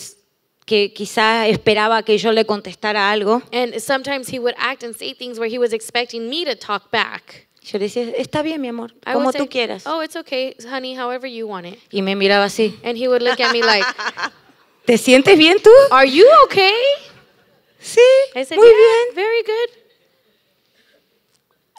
quizás esperaba que yo le contestara algo, And sometimes he would act and say things where he was expecting me to talk back. yo le decía, está bien, mi amor, I como would tú say, quieras. oh, it's okay, honey, however you want it. Y me miraba así, And he would look at me like, ¿te sientes bien tú? are you okay? Sí, I said, muy yeah, bien. very good.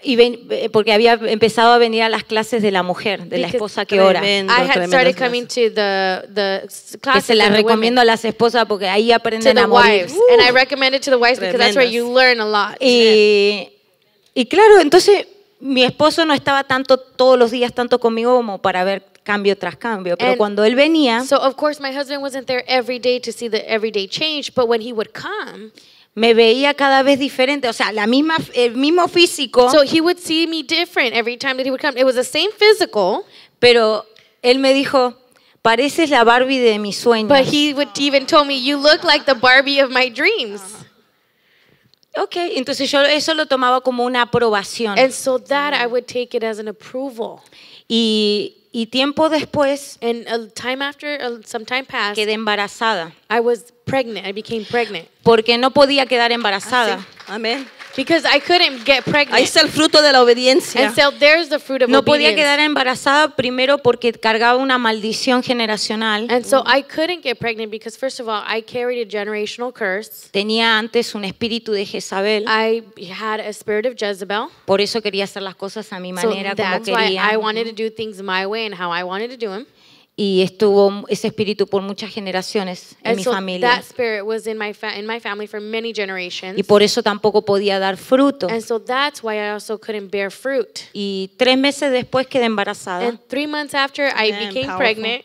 Y porque había empezado a venir a las clases de la mujer, de la Because esposa que ora. Tremendo, I had tremendas started clases. coming to the Que classes se las of the recomiendo women, a las esposas porque ahí to aprenden the a morir. wives. And I recommend it to the wives because that's where you learn a lot. Y claro, entonces mi esposo no estaba todos los días tanto conmigo como para ver cambio tras cambio, pero And cuando él venía, So of course my husband wasn't there every day to see the everyday change, but when he would come, me veía cada vez diferente, o sea, el mismo físico, so he would see me different every time that he would come. It was the same physical, pero él me dijo, pareces la Barbie de mis sueños. but he would even told me, you look like the Barbie of my dreams. Ok, entonces yo eso lo tomaba como una aprobación. And so that I would take it as an approval. Y tiempo después And some time passed, quedé embarazada, I was pregnant. I became pregnant porque no podía quedar embarazada. Sí. Amén. because I couldn't get Ahí pregnant. está el fruto de la obediencia. And so there's the fruit of No podía obedience. quedar embarazada primero porque cargaba una maldición generacional. And so I couldn't get pregnant because first of all, I carried a generational curse. Tenía antes un espíritu de Jezabel, I had a spirit of Jezebel. por eso quería hacer las cosas a mi So manera, como that's why quería. I wanted to do things my way and how I wanted to do them. Y estuvo ese espíritu por muchas generaciones en And mi so familia. that spirit was in my family for many generations. Y por eso tampoco podía dar fruto. And so that's why I also couldn't bear fruit. Y 3 meses después quedé embarazada. And 3 months after, I Amen. became Powerful. pregnant.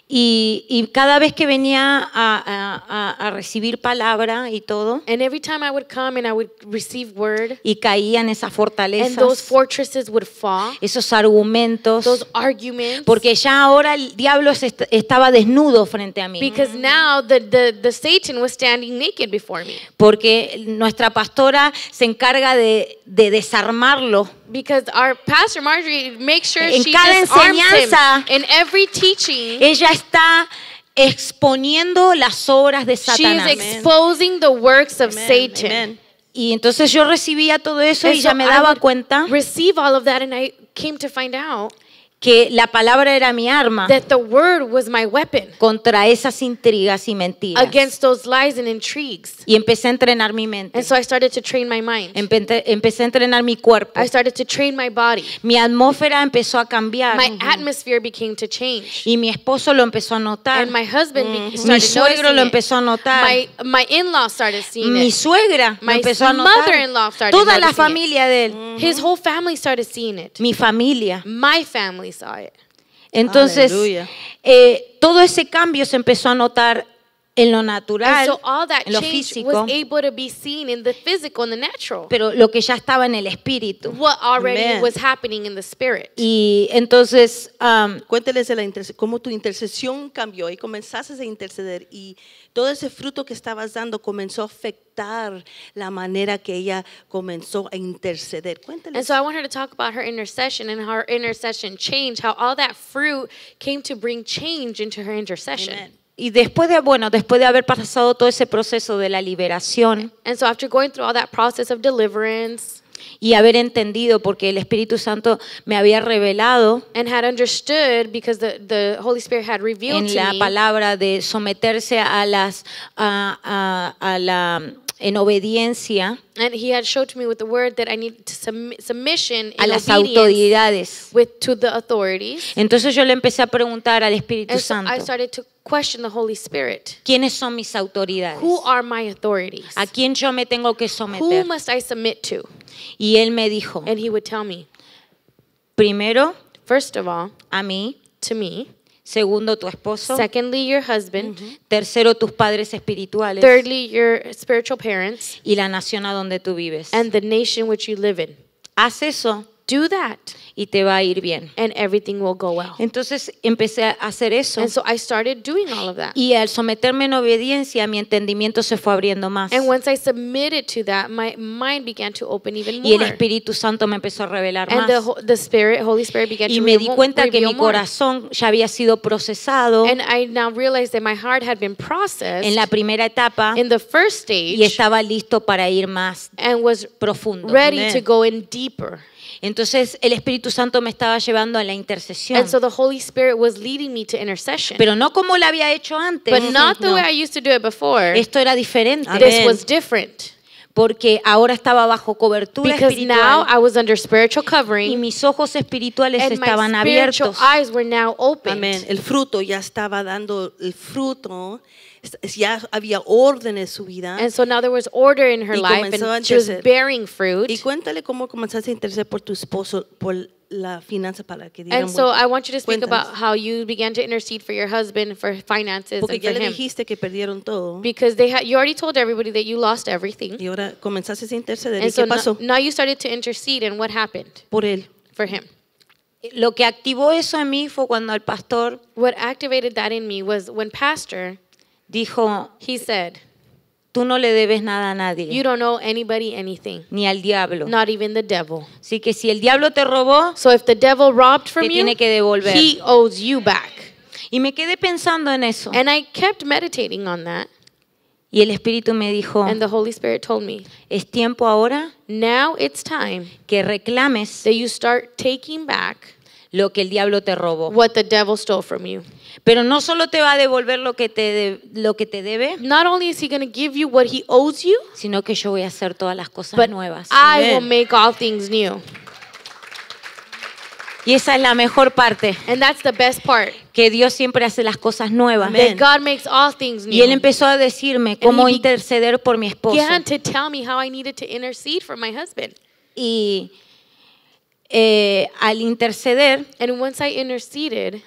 Y cada vez que venía a recibir palabra y todo, And every time I would come and I would receive word, y caían esas and those fortalezas, fortresses would fall, esos argumentos, those arguments, porque ya ahora el diablo estaba desnudo frente a mí. because now the Satan was standing naked before me. Porque nuestra pastora se encarga de desarmarlo. Because our pastor Marjorie makes sure En she cada disarms enseñanza, him. In every teaching, Ella está exponiendo las obras de she is Satanás. exposing the works of Amen. Satan. Amen. Y entonces yo recibía todo eso And y so ya me I daba would cuenta receive all of that, and I came to find out que la palabra era mi arma that the word was my weapon contra esas intrigas y mentiras. against those lies and intrigues. Y empecé a entrenar mi mente. And so I started to train my mind. Empecé a entrenar mi cuerpo. I started to train my body. Mi atmósfera empezó a cambiar. My atmosphere began to change. Y mi esposo lo empezó a notar. And my husband Mi started suegro lo noticing empezó a notar. it. My in-laws started seeing Mi it. suegra lo My empezó a notar. mother-in-law started Toda la noticing it. familia de él. His whole family started seeing it. Mi familia. My family saw it. Entonces, Aleluya. todo ese cambio se empezó a notar en lo And natural, so all that en lo change físico, was able to be seen in the physical and the natural. pero lo que ya estaba en el espíritu. What already Amen. was happening in the spirit. Y entonces, Cuénteles de cómo tu intercesión cambió y comenzaste a interceder y todo ese fruto que estabas dando comenzó a afectar la manera que ella comenzó a interceder. And Cuénteles. so I want her to talk about her intercession and how her intercession changed, how all that fruit came to bring change into her intercession. Amen. y después de haber pasado todo ese proceso de la liberación And so after going through all that process of deliverance y haber entendido, porque el Espíritu Santo me había revelado and had understood, because the Holy Spirit had revealed en to la me palabra de someterse en obediencia and he had showed to me with the word that I need to submission a in las obedience autoridades. to the authorities. Entonces yo le empecé a preguntar al Espíritu And so Santo, I started to question the Holy Spirit. ¿quiénes son mis autoridades? Who are my authorities? ¿A quién yo me tengo que Who someter? must I submit to? Y él me dijo, And he would tell me, primero, first of all, a mí, to me, segundo, tu esposo, secondly, your husband, tercero, tus padres espirituales thirdly, your spiritual parents, y la nación a donde tú vives. and the nation which you live in. Haz eso Do that, y te va a ir bien. and everything will go well. Entonces empecé a hacer eso. And so I started doing all of that. Y al someterme en obediencia, mi entendimiento se fue abriendo más. And once I submitted to that, my mind began to open even Y el more. Espíritu Santo me empezó a revelar And más. the Holy Spirit began Y to me di cuenta que reveal mi more. corazón ya había sido procesado And I now realized that my heart had been processed en la primera etapa in the first y stage estaba listo para ir más and was profundo. ready Amen. to go in deeper. Entonces el Espíritu Santo me estaba llevando a la intercesión. And so the Holy Spirit was leading me to intercession. Pero no como lo había hecho antes. But not the No. way I used to do it before. Esto era diferente. Amén. This was different. Porque ahora estaba bajo cobertura Because now espiritual I was under spiritual y covering mis ojos espirituales and estaban my spiritual abiertos. eyes were now open. Amén. El fruto ya estaba dando el fruto, ya había orden en su vida. And so now there was order in her Y life comenzó a and she was interceder. bearing fruit. Y cuéntale cómo comenzaste a interceder por tu esposo, por la finanza para que diera And so buen- I want you to speak Cuéntanos. about how you began to intercede for your husband, for finances, Porque and ya for le him. dijiste que perdieron todo Because you already told everybody that you lost everything. y ahora comenzaste a interceder. ¿Y And so qué pasó now you started to intercede, and what happened por él? for him? Lo que activó eso en mí fue cuando el pastor What activated that in me was when Pastor, dijo, he said, tú no le debes nada a you nadie, don't owe anybody anything, ni al diablo. not even the devil. Así que si el diablo te robó, So if the devil robbed from Te you, tiene que devolver. he owes you back. y me quedé pensando en eso. And I kept meditating on that. Y el Espíritu me dijo, And the Holy Spirit told me, es tiempo ahora now it's time que reclames that you start taking back lo que el diablo te robó. what the devil stole from you. Pero no solo te va a devolver lo que te debe, Not only is he going to give you what he owes you, sino que yo voy a hacer todas las cosas but nuevas. I will Amen. make all things new. Y esa es la mejor parte, And that's the best part. que Dios siempre hace las cosas nuevas. Amén. That God makes all things Y él new. empezó a decirme cómo he interceder por mi esposo. Began to tell me how I needed to intercede for my husband. Y al interceder, And once I interceded,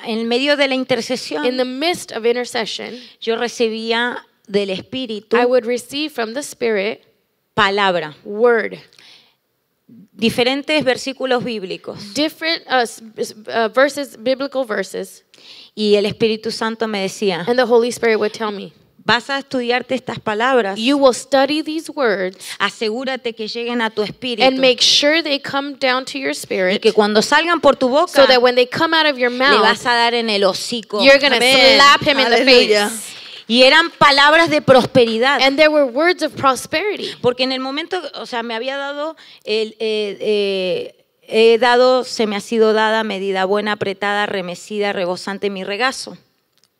en medio de la intercesión, in the midst of intercession, yo recibía del Espíritu I would receive from the Spirit palabra, word, diferentes versículos bíblicos. different verses, biblical verses, Y el Espíritu Santo me decía, and the Holy Spirit would tell me, vas a estudiarte estas palabras, you will study these words asegúrate que lleguen a tu espíritu and make sure they come down to your y spirit, que cuando salgan por tu boca so that when they come out of your le mouth, vas a dar en el hocico. you're going to Amen. slap him in the Hallelujah. face. Y eran palabras de prosperidad. And there were words of prosperity. Porque en el momento, o sea, me había dado, se me ha sido dada medida buena, apretada, remecida, rebosante mi regazo.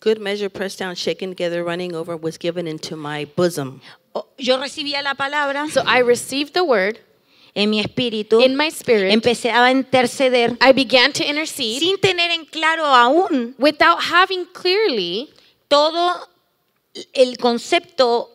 Good measure, pressed down, shaken together, running over, was given into my bosom. Yo recibía la palabra So I received the word en mi espíritu, in my spirit. empecé a interceder I began to intercede sin tener en claro aún without having clearly todo el concepto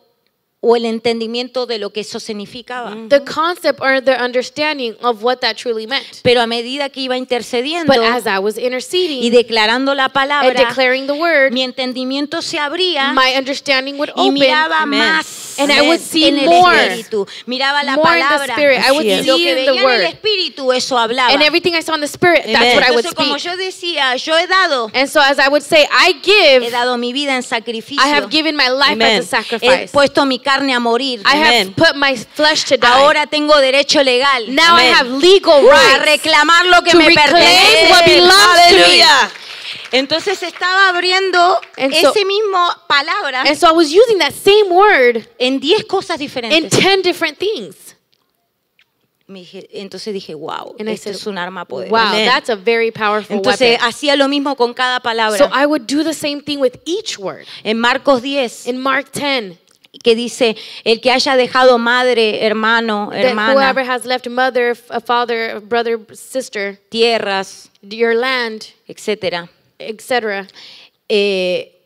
o el entendimiento de lo que eso significaba. the concept or the understanding of what that truly meant. Pero a medida que iba intercediendo But as I was y interceding declarando la and palabra, declaring the word, mi entendimiento se abría my understanding would y open, miraba Amen. más and I would see en el more, espíritu, miraba la more in the palabra spirit. I would Así es. y lo see que in veía the en el word. espíritu eso hablaba. And everything I saw in the spirit, that's Amen. what I would Entonces, como speak. yo decía, yo he dado And so as I would say, I give, dado mi vida en sacrificio, I have given my life Amen. as a he sacrifice. puesto mi carne a morir. I have Amen. put my flesh to die. Ahora tengo derecho legal Now I Amen. have legal a rights reclamar lo que to me reclaim pertenece. what belongs to me. Aleluya. Entonces estaba abriendo And so- ese mismo palabra And so I was using that same word en 10 cosas in diferentes. 10 different things. Entonces dije, wow, And I esto said, es un arma poderosa. wow, Amen. that's a very powerful Entonces weapon. hacía lo mismo con cada palabra. So I would do the same thing with each word. En Marcos 10, In Mark 10, que dice, el que haya dejado madre, hermano, that whoever hermana, has left mother, a father, a brother, sister, tierras, your land, etcétera, etc.,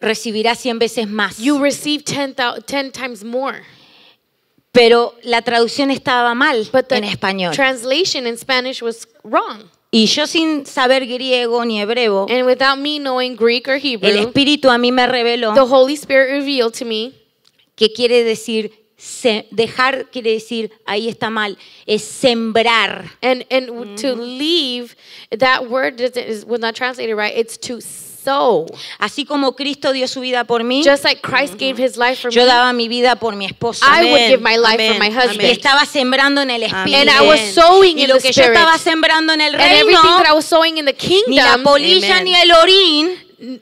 recibirá 100 veces más. you receive 10 times more. Pero la traducción estaba mal But the en español. translation in Spanish was wrong. Y yo sin saber griego ni hebreo, And without me knowing Greek or el Hebrew, Espíritu a mí me reveló the Holy Spirit revealed to me que quiere decir, dejar quiere decir, ahí está mal, es sembrar. and to leave, that word was not translated right. It's to sow. Así como Cristo dio su vida por mí, Just like Christ gave his life for yo me, daba mi vida por mi esposo. I would Amen. give my life for Amen. my Amen. husband. Y estaba sembrando en el Espíritu. And I was sowing Y in lo the que yo Spirit. estaba sembrando en el And everything that I reino, was sowing in the ni la kingdom, polilla Amen. ni el orín,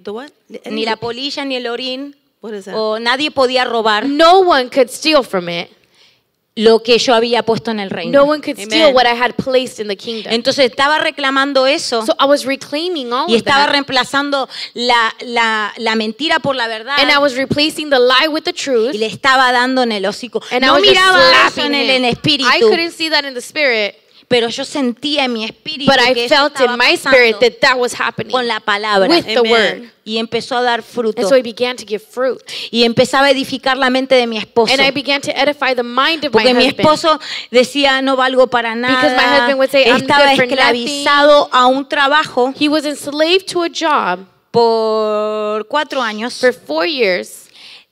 The what? ni la polilla ni el orín, What is that? o nadie podía robar no one could steal from it. lo que yo había puesto en el No reino. one could Amen. steal what I had placed in the kingdom. Entonces estaba reclamando eso So I was reclaiming all y of estaba that. reemplazando la mentira por la verdad And I was replacing the lie with the truth. y le estaba dando en el hocico. And I No was just miraba eso slapping en him. el espíritu, I couldn't see that in the spirit, pero yo sentía en mi espíritu but I que eso felt estaba in my pasando spirit that that was happening con la palabra. with the Amen. word. Y empezó a dar fruto. And so I began to give fruit. Y empezaba a edificar la mente de mi esposo. And I began to edify the mind of my Porque mi husband. esposo decía, no valgo para Because my nada. husband would say, "I'm Estaba good for esclavizado a un trabajo He was enslaved to a job por 4 años for 4 years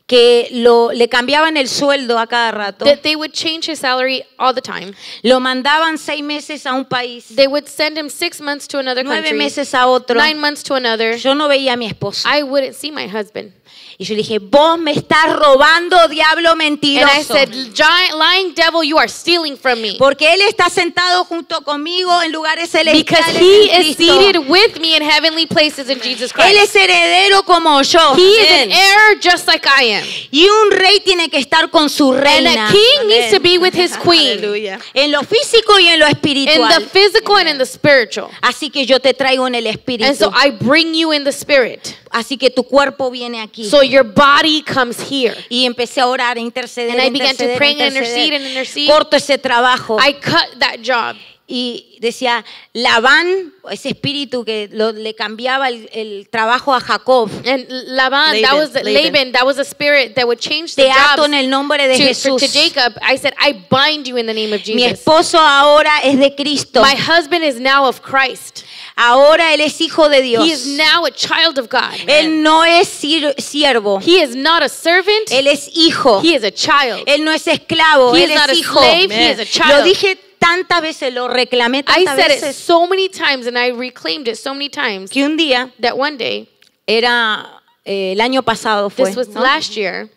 que le cambiaban el sueldo a cada rato. that they would change his salary all the time. Lo mandaban 6 meses a un país, They would send him 6 months to another 9 country, meses a otro. 9 months to another. Yo no veía a mi esposo. I wouldn't see my husband. Y yo le dije, vos me estás robando, diablo And mentiroso. I said, giant lying devil, you are stealing from me. Porque él está sentado junto conmigo en lugares Because celestiales he en is Cristo. seated with me in heavenly places in Jesus Él Christ. es heredero como yo. He is an Amen. heir just like I am. Y un rey tiene que estar con su And reina. a king needs to be with his queen. Hallelujah. En lo físico y en lo In espiritual. the physical and in the spiritual. Así que yo te traigo en el espíritu. And so I bring you in the spirit. Así que tu cuerpo viene aquí. So your body comes here. Y empecé a orar, a interceder, And I began to interceder, pray and interceder. intercede and intercede. Corto ese trabajo. I cut that job. Y decía, Labán, ese espíritu que le cambiaba el trabajo a Jacob, And Laban, that was Laban, that was a spirit that would change the te ato jobs en el nombre de Jesús. to Jacob. I said, I bind you in the name of Mi Jesus. esposo ahora es de Cristo. My husband is now of Christ. Ahora él es hijo de Dios. He is now a child of God. Él no es siervo. He is not a servant. Él es hijo. He is a child. Él no es esclavo. He Él is not es a hijo. slave. He is a child. Lo dije tantas veces, lo reclamé I tantas said it veces so many times and I reclaimed it so many times que un día, that one day, era el año pasado fue, this was ¿no? last year,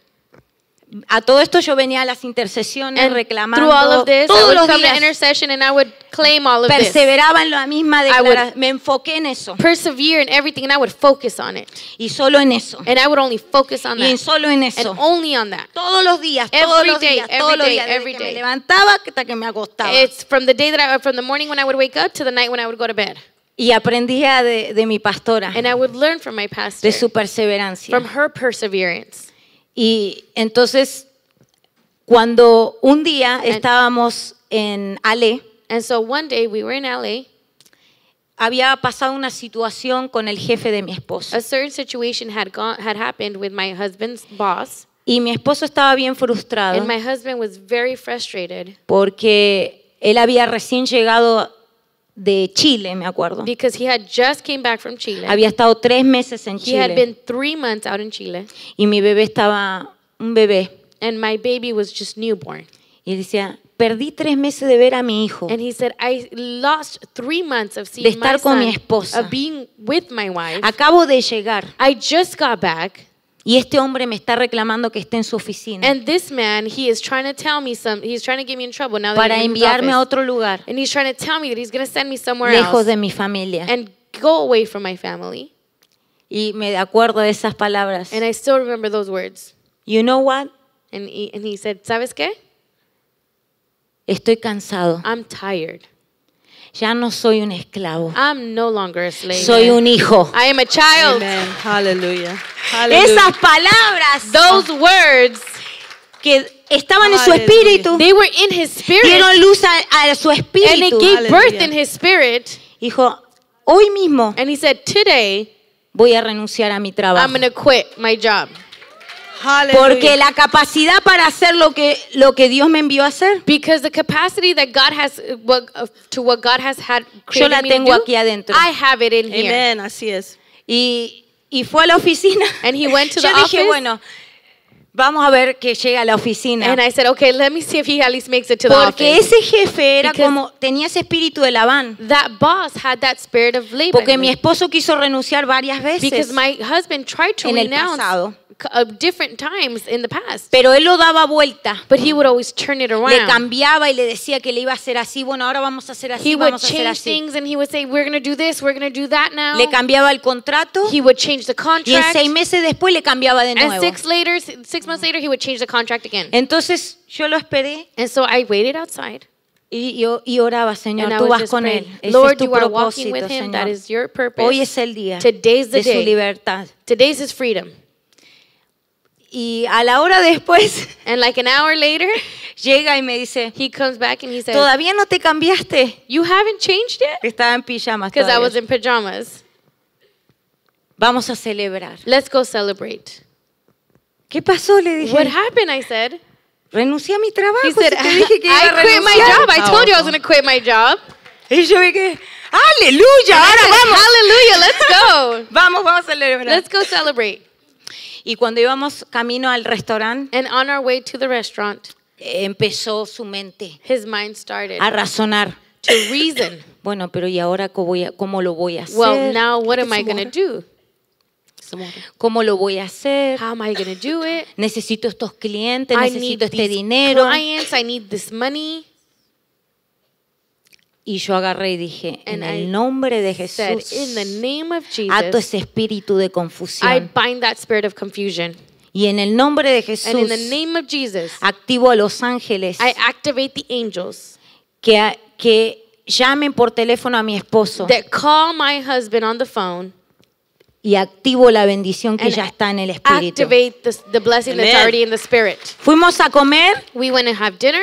A todo esto yo venía a las intercesiones and reclamando through all of this, I todos would los come to días. intercession and I would claim all of this. Perseveraba en la misma I would- declaración. Me enfoqué en eso. Persevere in everything and I would focus on it. Y solo en eso. And I would only focus on Y en that. solo en And eso. only on that. Todos los días, Every todos los day, días, every todos los day, días. Desde every que me day. levantaba hasta que me acostaba. It's from the day that from the morning when I would wake up to the night when I would go to bed. Y aprendía de mi pastora, And I would learn from my pastor, de su perseverancia. from her perseverance. Y entonces, cuando un día estábamos en Ale, And so one day we were in LA. había pasado una situación con el jefe de mi esposo. A certain situation had happened with my husband's boss, Y mi esposo estaba bien frustrado and my husband was very frustrated porque él había recién llegado de Chile, me acuerdo. because he had just came back from Chile. Había estado 3 meses en He had Chile been 3 months out in Chile, y mi bebé estaba un bebé. and my baby was just newborn. Y él decía, perdí 3 meses de ver a mi hijo. And he said, I lost 3 months of De seeing my estar con son, mi esposa. of being with my wife. Acabo de llegar I just got back, y este hombre me está reclamando que esté en su oficina and this man, he is trying to tell me he's trying to get me in trouble now that para I'm in his enviarme a office. otro lugar, And he's trying to tell me that he's going to send me somewhere lejos else de mi familia. and go away from my family. Y me acuerdo de esas palabras. And I still remember those words. You know what? And he said, ¿sabes qué? Estoy cansado. I'm tired. Ya no soy un esclavo. I'm no longer a slave. Soy un hijo. I am a child. Amen. Hallelujah. Hallelujah. Esas palabras Those words, que estaban en su Aleluya. espíritu, they were in his spirit, dieron luz a su and it espíritu. gave birth Hallelujah. in his spirit. Dijo, hoy mismo And he said, today, voy a renunciar a mi trabajo. I'm going to quit my job. Hallelujah. Porque la capacidad para hacer lo que Dios me envió a hacer, Because the capacity that God has, what God has had yo created la me to tengo do, aquí adentro. I have it in here. Amen. Así es. Y fue a la oficina. And he went to Yo the dije, office. bueno, vamos a ver que llega a la oficina. And I said, okay, let me see if he at least makes it to the Porque office. ese jefe era Because- como, tenía ese espíritu de Labán. That boss had that spirit of Laban. Porque mi esposo quiso renunciar varias Because veces, my husband tried to en el renounce pasado. different times in the past. pero él lo daba vuelta. But he would always turn it Le around. cambiaba y le decía que le iba a hacer así. Bueno, ahora vamos a hacer así, He would vamos a hacer change así. things and he would say, we're going to do this, we're going to do that now. Le cambiaba el contrato He would change the y en contract. 6 meses después le cambiaba de And nuevo. 6 months later, he would change the contract again. Entonces yo lo esperé And so I waited outside. y oraba, Señor, And I tú was vas just con praying, él. Ese Lord, es tu you are walking propósito, with him. That Señor. is your purpose. Hoy es el día Today's the de su day. libertad. Today's his freedom. Y a la hora después And like an hour later, llega y me dice, he comes back and he says, ¿todavía no te cambiaste? you haven't changed yet? Estaba en pijamas Because I todavía. was in pajamas. Vamos a celebrar. Let's go celebrate. ¿Qué pasó? Le dije. What happened? I said. Renuncié a mi trabajo. He said, si te dije que iba a I quit my renunciar. job. I told you I was going to quit my job. Y yo vi que, aleluya, I ahora said, vamos. hallelujah, let's go. Vamos a celebrar. Let's go celebrate. Y cuando íbamos camino al restaurante, And on our way to the restaurant, empezó su mente his mind started a razonar. to reason. Bueno, pero ¿y ahora cómo lo voy a hacer? Well, now what am I going to do? ¿Cómo lo voy a hacer? How am I going to do it? Necesito estos clientes, I necesito need este these dinero. clients. I need this money. Y yo agarré y dije, en And I el nombre de Said, Jesús, in the name of ato Jesus, ese espíritu de I confusión. bind that spirit of confusion. Y en el nombre de And in the Jesús, name of Jesus, activo a los ángeles I activate the angels que llamen por teléfono a mi esposo that call my husband on the phone y activo la bendición que and ya está en el espíritu. activate the blessing that's Amen. already in the spirit. Fuimos a comer We went and have dinner,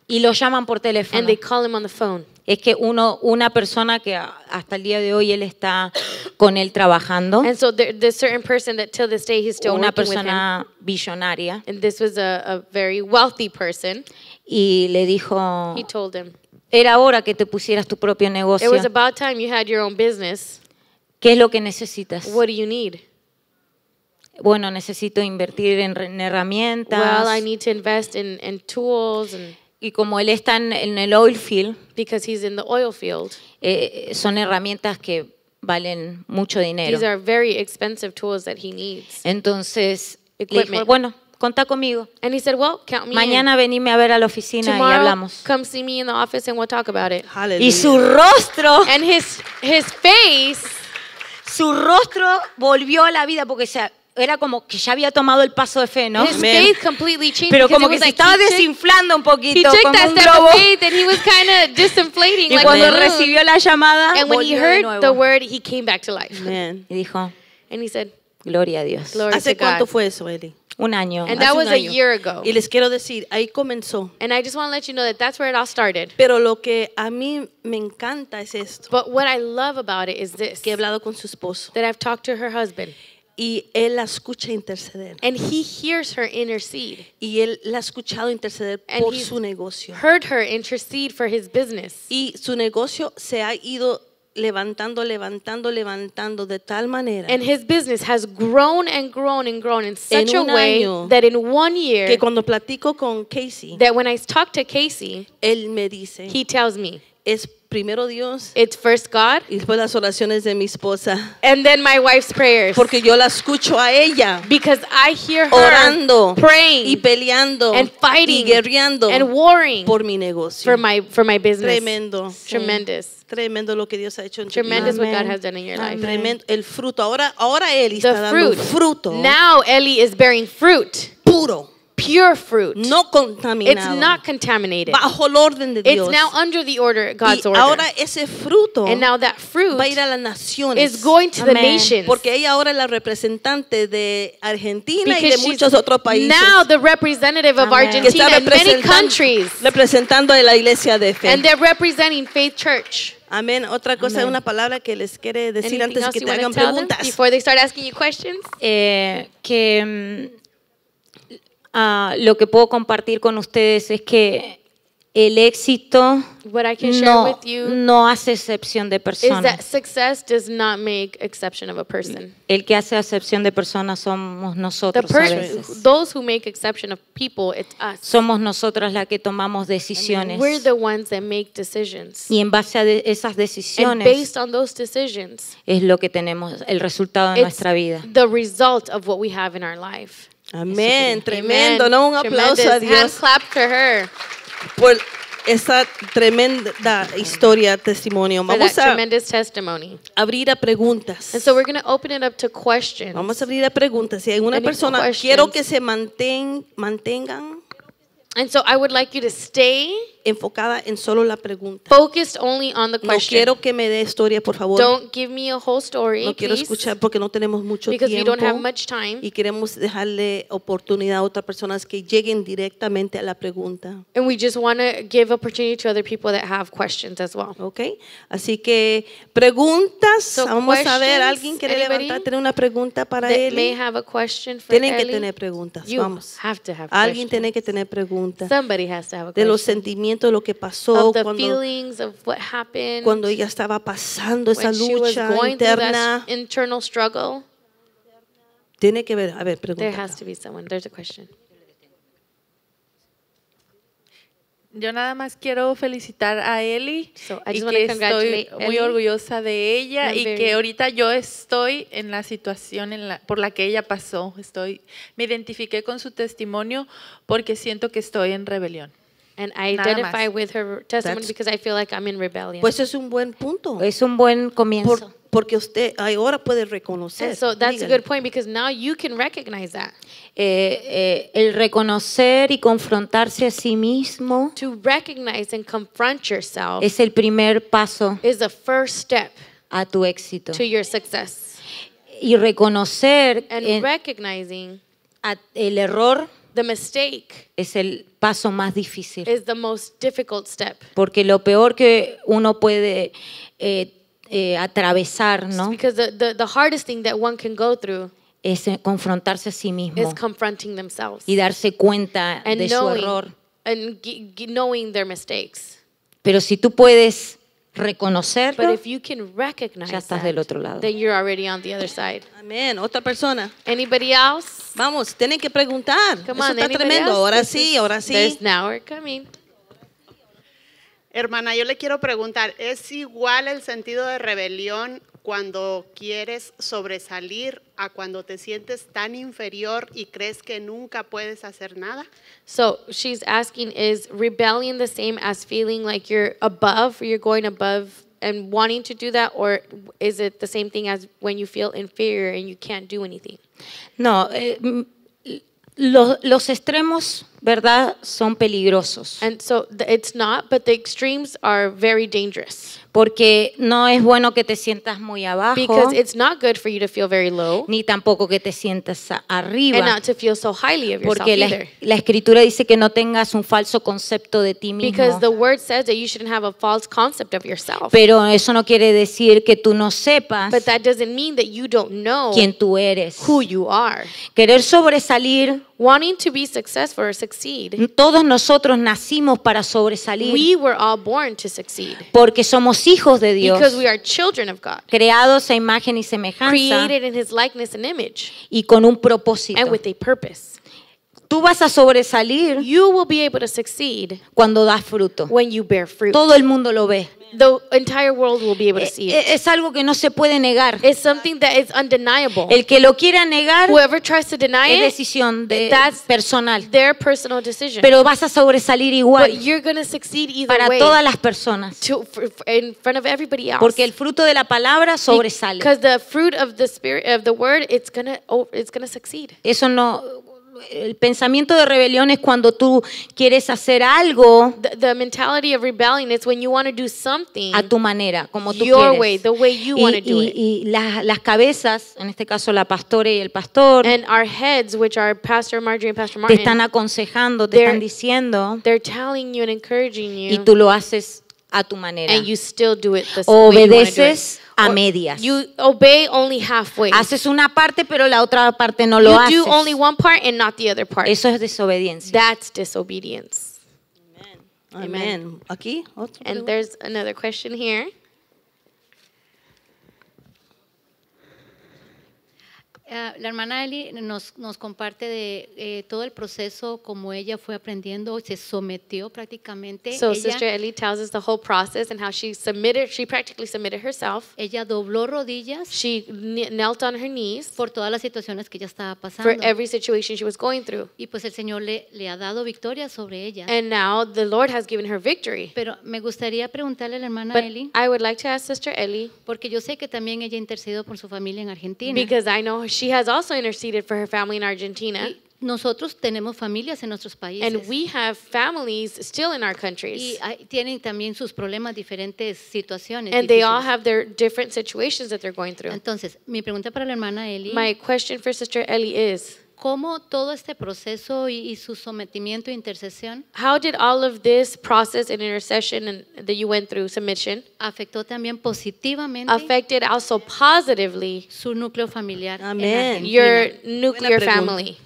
y lo llaman por teléfono. and they call him on the phone. Es que una persona que hasta el día de hoy él está con él trabajando, And so there's certain person that till this day he's still una working with him. persona billonaria, And this was a very wealthy person. y le dijo, He told him, Era hora que te pusieras tu propio It negocio. was about time you had your own business. ¿Qué es lo que necesitas? What do you need? Bueno, necesito invertir en herramientas. Well, I need to invest in tools, and Y como él está en el oil field, because he's in the oil field. son herramientas que valen mucho dinero. These are very expensive tools that he needs. Entonces, le Equipment. dijo, bueno, contá conmigo. And he said, well, count me Mañana venime a ver a la oficina in. y Tomorrow, hablamos. come see me in the office and we'll talk about it. Hallelujah. Y su rostro, And his face, volvió a la vida porque era como que ya había tomado el paso de fe, ¿no? his Amen. faith completely changed. Pero because como it que was se like estaba he took- desinflando un He poquito, took como that un step globo. of faith and he was kind of disinflating Y like cuando a balloon. recibió la llamada, And when he volvió de heard nuevo. the word, he came back to life. Amen. Y dijo, And he said, gloria a Dios. glory ¿Hace to cuánto God. fue eso, Eli? Un año. And Hace that un was a año. year ago. Y les quiero decir, ahí comenzó. And I just want to let you know that that's where it all started. Pero lo que a mí me encanta es esto, But what I love about it is this, que he hablado con su esposo that I've talked to her husband. y él la escucha interceder. And he hears her intercede. Y él la ha escuchado interceder And por he's su negocio. Heard her intercede for his business. Y su negocio se ha ido levantando de tal manera And his business has grown and grown and grown in such a un way año that in 1 year, que cuando platico con Casey, that when I talk to Casey, él me dice, he tells me, es primero Dios it's first God y después las oraciones de mi esposa, and then my wife's prayers. porque yo la escucho a ella Because I hear her orando y praying peleando and fighting y guerreando and warring por mi negocio. for my business. Tremendo. Tremendous. Tremendo lo que Dios ha hecho en tu Tremendous vida. what God Amen. has done in your life. Tremendo. El fruto. Ahora Eli The está dando fruit. fruto Now Ellie is bearing fruit, puro, pure fruit. no It's contaminado, not contaminated. bajo el orden de It's Dios. now under the order, God's Y order. ahora ese fruto And now that fruit va a ir a las naciones. is going to the Amen. nations. Porque ella ahora es la representante de Argentina y de Because she's muchos otros países. now the representative of Amen. que está Argentina and many countries. representando a la iglesia de fe. And they're representing Faith Church. Amén. Otra cosa, una palabra que les quiere decir Anything antes else que you te want hagan to tell them preguntas. before they start asking you questions? Lo que puedo compartir con ustedes es que el éxito What I can share with you no hace excepción de is personas. that success does not make exception of a person. El que hace excepción de personas somos The nosotros a veces. those who make exception of people, it's us. Somos nosotras las que tomamos decisiones. We're the ones that make decisions. Y en base a esas And decisiones based on those decisions, es lo que tenemos, el resultado de it's nuestra vida. the result of what we have in our life. Amén. Tremendo. Amen. ¿No? Un aplauso Tremendous. a Hand Dios clap to her por esa tremenda historia, testimonio. for that Vamos a tremendous testimony. abrir a preguntas. And so we're going to open it up to questions. Vamos a abrir a preguntas. Si hay una Any persona, questions? quiero que se mantengan And so I would like you to stay enfocada en solo la pregunta. focused only on the No question. quiero que me dé historia, por favor. Don't give me a whole story, No quiero please, escuchar porque no tenemos mucho because we don't have tiempo much time. y queremos dejarle oportunidad a otras personas que lleguen directamente a la pregunta. And we just want to give opportunity to other people that have questions as well. ¿Ok? Así que preguntas. So Vamos a ver, questions, ¿alguien quiere anybody levantar? ¿Tiene una pregunta para That may él? have a question for Tienen que Ellie. tener preguntas. You Vamos. have to have Alguien questions. tiene que tener preguntas. Somebody has to have a De los question. sentimientos, de lo que pasó Of the cuando, feelings of what happened cuando ella estaba pasando esa when she was lucha going through interna. that internal struggle. Tiene que ver, a ver, There pregunta. has to be someone. There's a question. Yo nada más quiero felicitar a Eli So I y just want to que estoy congratulate muy Ellie. orgullosa de ella I'm y very- que ahorita yo estoy en la situación por la que ella pasó. Me identifiqué con su testimonio porque siento que estoy en rebelión. And I Nada identify más. with her testimony That's- because I feel like I'm in rebellion. Pues es un buen punto. Es un buen comienzo. Porque usted ahora puede reconocer. And so that's a Dígale. good point because now you can recognize that. El reconocer y confrontarse a sí mismo To recognize and confront yourself es el primer paso is the first step a tu éxito. to your success. Y reconocer And recognizing el error the mistake es el paso más difícil. is the most difficult step. Porque lo peor que uno puede atravesar, ¿no? Because the hardest thing that one can go through Es confrontarse a sí mismo is confronting themselves y darse cuenta and de su knowing, error. and knowing their mistakes. Pero si tú puedes reconocerlo, But if you can recognize ya estás that, del otro lado. then you're already on the other side. Amén. Otra persona. Anybody else? Vamos, tienen que preguntar. Come Eso on, está anybody tremendo. else? Ahora This sí, is- ahora sí. There's now we're coming. Hermana, yo le quiero preguntar, ¿es igual el sentido de rebelión cuando quieres sobresalir a cuando te sientes tan inferior y crees que nunca puedes hacer nada? So she's asking, is rebellion the same as feeling like you're above, or you're going above and wanting to do that, or is it the same thing as when you feel inferior and you can't do anything? No, los extremos, ¿verdad?, son peligrosos. And so it's not, but the extremes are very dangerous Porque no es bueno que te sientas muy abajo, because it's not good for you to feel very low ni tampoco que te sientas and arriba. not to feel so highly of yourself Porque either. la Escritura dice que no tengas un falso concepto de ti Because mismo. the word says that you shouldn't have a false concept of yourself. Pero eso no quiere decir que tú no sepas But that doesn't mean that you don't know quién tú eres. who you are. Querer sobresalir, Wanting to be successful or succeed, todos nosotros nacimos para sobresalir we were all born to succeed porque somos hijos de Dios, because we are children of God, creados a imagen y semejanza created in His likeness and image, y con un propósito. and with a purpose. Tú vas a sobresalir You will be able to succeed cuando das fruto. when you bear fruit. Todo el mundo lo ve. The entire world will be able to see it. Es algo que no se puede negar. It's something that is undeniable. El que lo quiera negar Whoever tries to deny es it, decisión that's personal. their personal decision. Pero vas a sobresalir But igual you're going to succeed either para way todas las personas. in front of everybody else. Porque el fruto de la palabra sobresale. Because the fruit of the spirit of the word, it's gonna succeed. Eso no. El pensamiento de rebelión es cuando tú quieres hacer algo The mentality of rebellion is when you want to do something a tu manera, como tú your quieres. way, the way you want to do it. Y las cabezas, en este caso la pastora y el pastor, And our heads, which are Pastor Marjorie and Pastor te están Martin, aconsejando, te They're- están diciendo, they're telling you and encouraging y you, tú lo haces a tu manera. and you still do it the way you want to do it. Obedeces a Or medias. You obey only halfway. Haces una parte, pero la otra parte no lo You haces. do only one part and not the other part. Eso es desobediencia. That's disobedience. Amén. Aquí, otra And pregunta. there's another question here. La hermana Eli nos comparte de todo el proceso, como ella fue aprendiendo, se sometió prácticamente. So Sister Ellie tells us the whole process and how she practically submitted herself. Ella dobló rodillas She knelt on her knees por todas las situaciones que ella estaba for pasando. every situation she was going through. Y pues el Señor le ha dado victoria sobre ella. And now the Lord has given her victory. Pero me gustaría preguntarle a la hermana But Eli, I would like to ask Sister Ellie, porque yo sé que también ella intercedió por su familia en Argentina. because I know she has also interceded for her family in Argentina. Y nosotros tenemos familias en nuestros países. And we have families still in our countries. Y tienen también sus problemas, diferentes situaciones. And they all difíciles. have their different situations that they're going through. Entonces, mi pregunta para la hermana Eli, My question for Sister Ellie is, ¿cómo todo este proceso y su sometimiento e intercesión how did all of this process and intercession that you went through, submission, afectó también positivamente affected also positively su núcleo familiar en Amén. Argentina? your nuclear pregunta. family?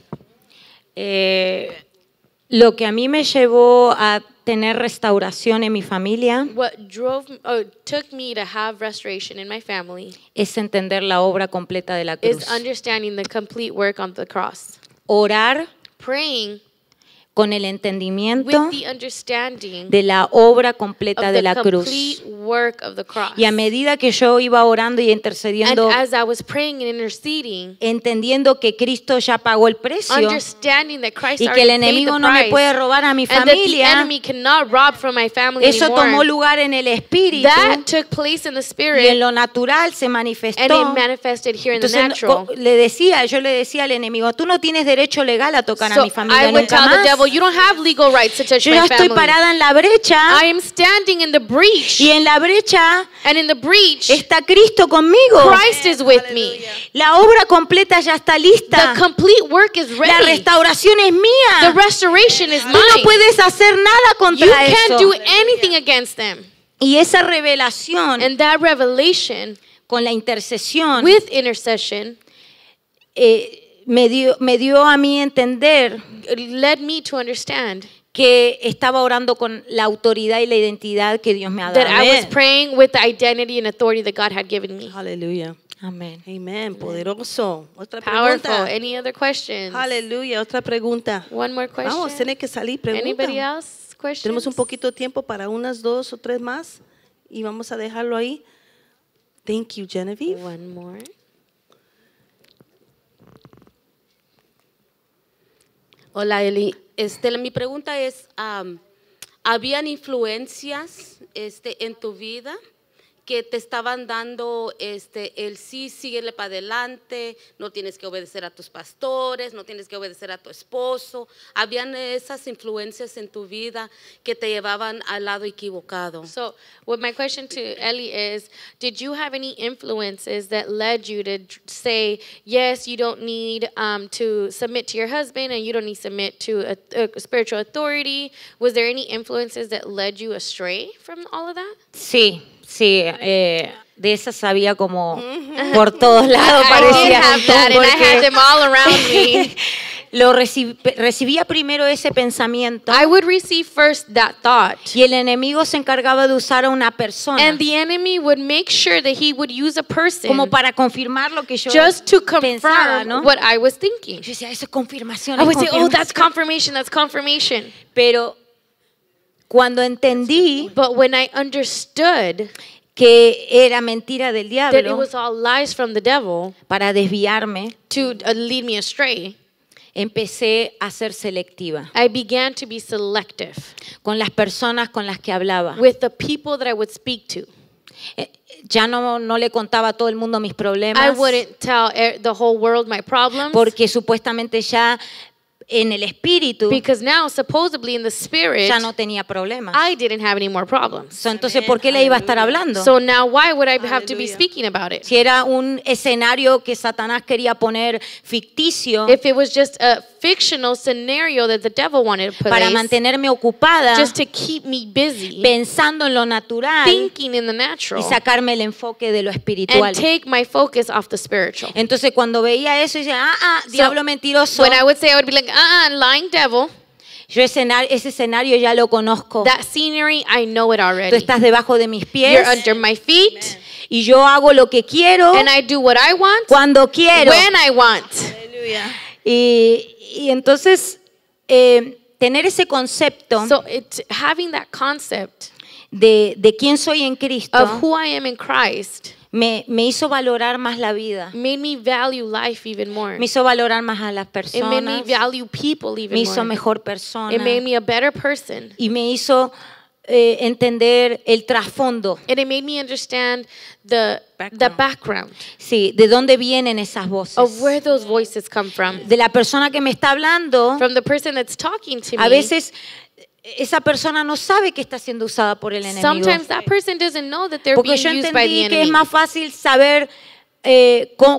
Lo que a mí me llevó a tener restauración en mi familia What took me to have restoration in my family es entender la obra completa de la cruz. is understanding the complete work on the cross. Orar Praying con el with entendimiento the understanding de la obra completa of de the la cruz. complete work of the cross. Y a medida que yo iba orando y And intercediendo, as I was praying and interceding, entendiendo que Cristo ya pagó el precio understanding that Christ y que el already paid the enemigo no me price, puede robar a mi and that the familia, enemy cannot rob from my family eso tomó anymore. lugar en el espíritu That took place in the y en spirit, lo natural se and it manifestó. manifested here in the Entonces natural. yo le decía al enemigo, tú no tienes derecho legal a tocar a So mi familia I would nunca tell the más. devil, you don't have legal rights to touch Yo my ya estoy family. parada en la brecha I am standing in the breach, y en la brecha and in the breach, está Cristo conmigo. Christ is with me. La obra completa ya está The lista. complete work is La ready. restauración es The mía. restoration is Tú no mine. puedes hacer nada You contra can't eso. do anything against them. Y esa revelación And that revelation con la intercesión with intercession me dio a mí entender led me to understand que estaba orando con la autoridad y la identidad que Dios me ha That dado. I was Amen. praying with the identity and authority that God had given me. Aleluya. Amén. Amén. Poderoso. Otra Powerful. pregunta. Any other questions? Aleluya. Otra pregunta. One more question. Vamos, tiene que salir Anybody pregunta. else? Questions? Tenemos un poquito de tiempo para unas 2 o 3 más y vamos a dejarlo ahí. Thank you, Genevieve. One more. Hola Eli, mi pregunta es, ¿habían influencias en tu vida que te estaban dando el sí, síguele para adelante, no tienes que obedecer a tus pastores, no tienes que obedecer a tu esposo? ¿Habían esas influencias en tu vida que te llevaban al lado equivocado? So, what my question to Ellie is, did you have any influences that led you to say, yes, you don't need to submit to your husband and you don't need to submit to a spiritual authority? Was there any influences that led you astray from all of that? Sí, sí, de esas había como por todos lados, I did parecía. have that, and I had porque them all around me. recibía primero ese pensamiento I would receive first that thought. y el enemigo se encargaba de usar a una persona And the enemy would make sure that he would use a person como para confirmar lo que yo just to pensaba, confirm ¿no? what I was thinking. Yo decía, eso es confirmación. I es would say, oh, that's confirmación". confirmation, that's confirmation. Pero cuando entendí But when I understood que era mentira del that it diablo was all lies from the devil para desviarme, to lead me astray, empecé a ser selectiva I began to be selective con las personas con las que hablaba. with the people that I would speak to. Ya no le contaba a todo el mundo mis problemas I wouldn't tell the whole world my problems porque supuestamente ya en el espíritu because now, supposedly in the spirit, ya no tenía problemas. I didn't have any more problems. So, entonces, ¿por qué le iba a estar hablando? So now why would I have to be Hallelujah. speaking about it? Si era un escenario que Satanás quería poner ficticio If it was just a fictional scenario that the devil wanted to para place, mantenerme ocupada just to keep me busy, pensando en lo natural thinking in the y natural, sacarme el enfoque de lo espiritual. and take my focus off the spiritual. Entonces cuando veía eso decía, diablo mentiroso. When I would say, I would be like, lying devil. Yo ese escenario ya lo conozco. That scenery, I know it Tú already. estás debajo de mis pies You're under my feet, y yo hago lo que quiero and I do what I want, cuando quiero. when I want. Aleluya. Y entonces tener ese concepto So having that concept de quién soy en Cristo of who I am in Christ me hizo valorar más la vida. made me value life even more. Me hizo valorar más a las It made me personas. value people even Me hizo more. mejor persona. It made me a better person. Y me hizo entender el trasfondo. And it made me understand the background Sí, de dónde vienen esas voces. of where those voices come from. De la persona que me está hablando, From the person that's talking to a me. veces esa persona no sabe que está siendo usada por el enemigo. Sometimes that person doesn't know that they're Porque being yo used by the entendí que es enemy. más fácil saber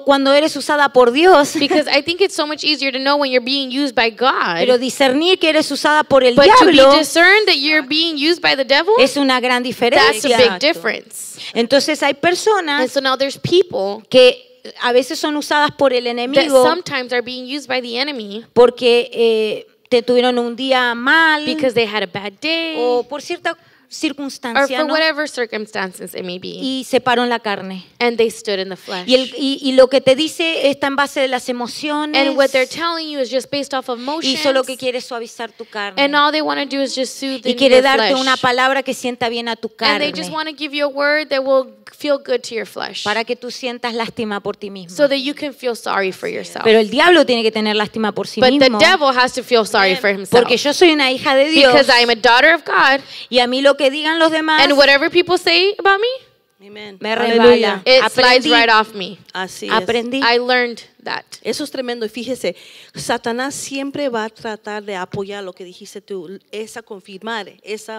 cuando eres usada por Dios, Because I think it's so much easier to know when you're being used by pero God. discernir que eres usada por el But to be diablo discerned that you're being used by the devil, es una gran that's diferencia. a big difference. Entonces hay And personas so now there's people que a veces son usadas por el that enemigo sometimes are being used by the enemy porque te tuvieron un día mal because they had a bad day o por cierta or circunstancia, for ¿no? whatever circumstances it may be. Y se paró en la carne. And they stood in the flesh. Y lo que te dice está en base de las emociones And what they're telling you is just based off of y emotions. solo que quiere es suavizar tu carne. And all they want to do is just soothe Y in quiere your darte flesh. una palabra que sienta bien a tu And carne they just want to give you a word that will feel good to your flesh. para que tú sientas lástima por ti mismo. So that you can feel sorry for yourself. Pero el diablo tiene que tener lástima por sí But the mismo. devil has to feel sorry for himself. Porque yo soy una hija de Dios Because I am a daughter of God. y a mí lo que digan los demás And whatever people say about me, Amén. me Aleluya. resbala. it slides Aprendí. right off me. Así es. Aprendí. I learned that. Eso es tremendo. Y fíjese, Satanás siempre va a tratar de apoyar lo que dijiste tú, esa confirmar, ese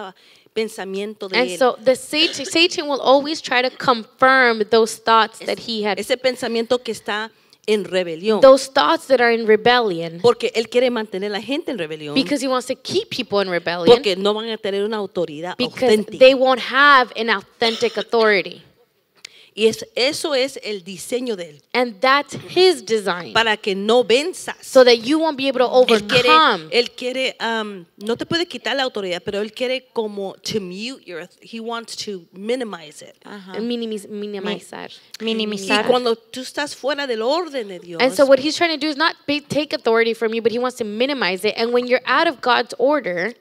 pensamiento de And él. so the Satan will always try to confirm those thoughts that he had, Ese pensamiento que está en rebelión. those thoughts that are in rebellion, Porque él quiere mantener a la gente en rebelión. because he wants to keep people in rebellion, Porque no van a tener una autoridad because auténtica. they won't have an authentic authority. Y eso es el diseño de él. And that's his design. Para que no venzas. So that you won't be able to overcome. Él quiere no te puede quitar la autoridad, pero él quiere como to mute he wants to minimize it. Minimizar. Minimizar. Y cuando tú estás fuera del orden de Dios, And so what he's trying to do is not take authority from you, but he wants to minimize it. And when you're out of God's order,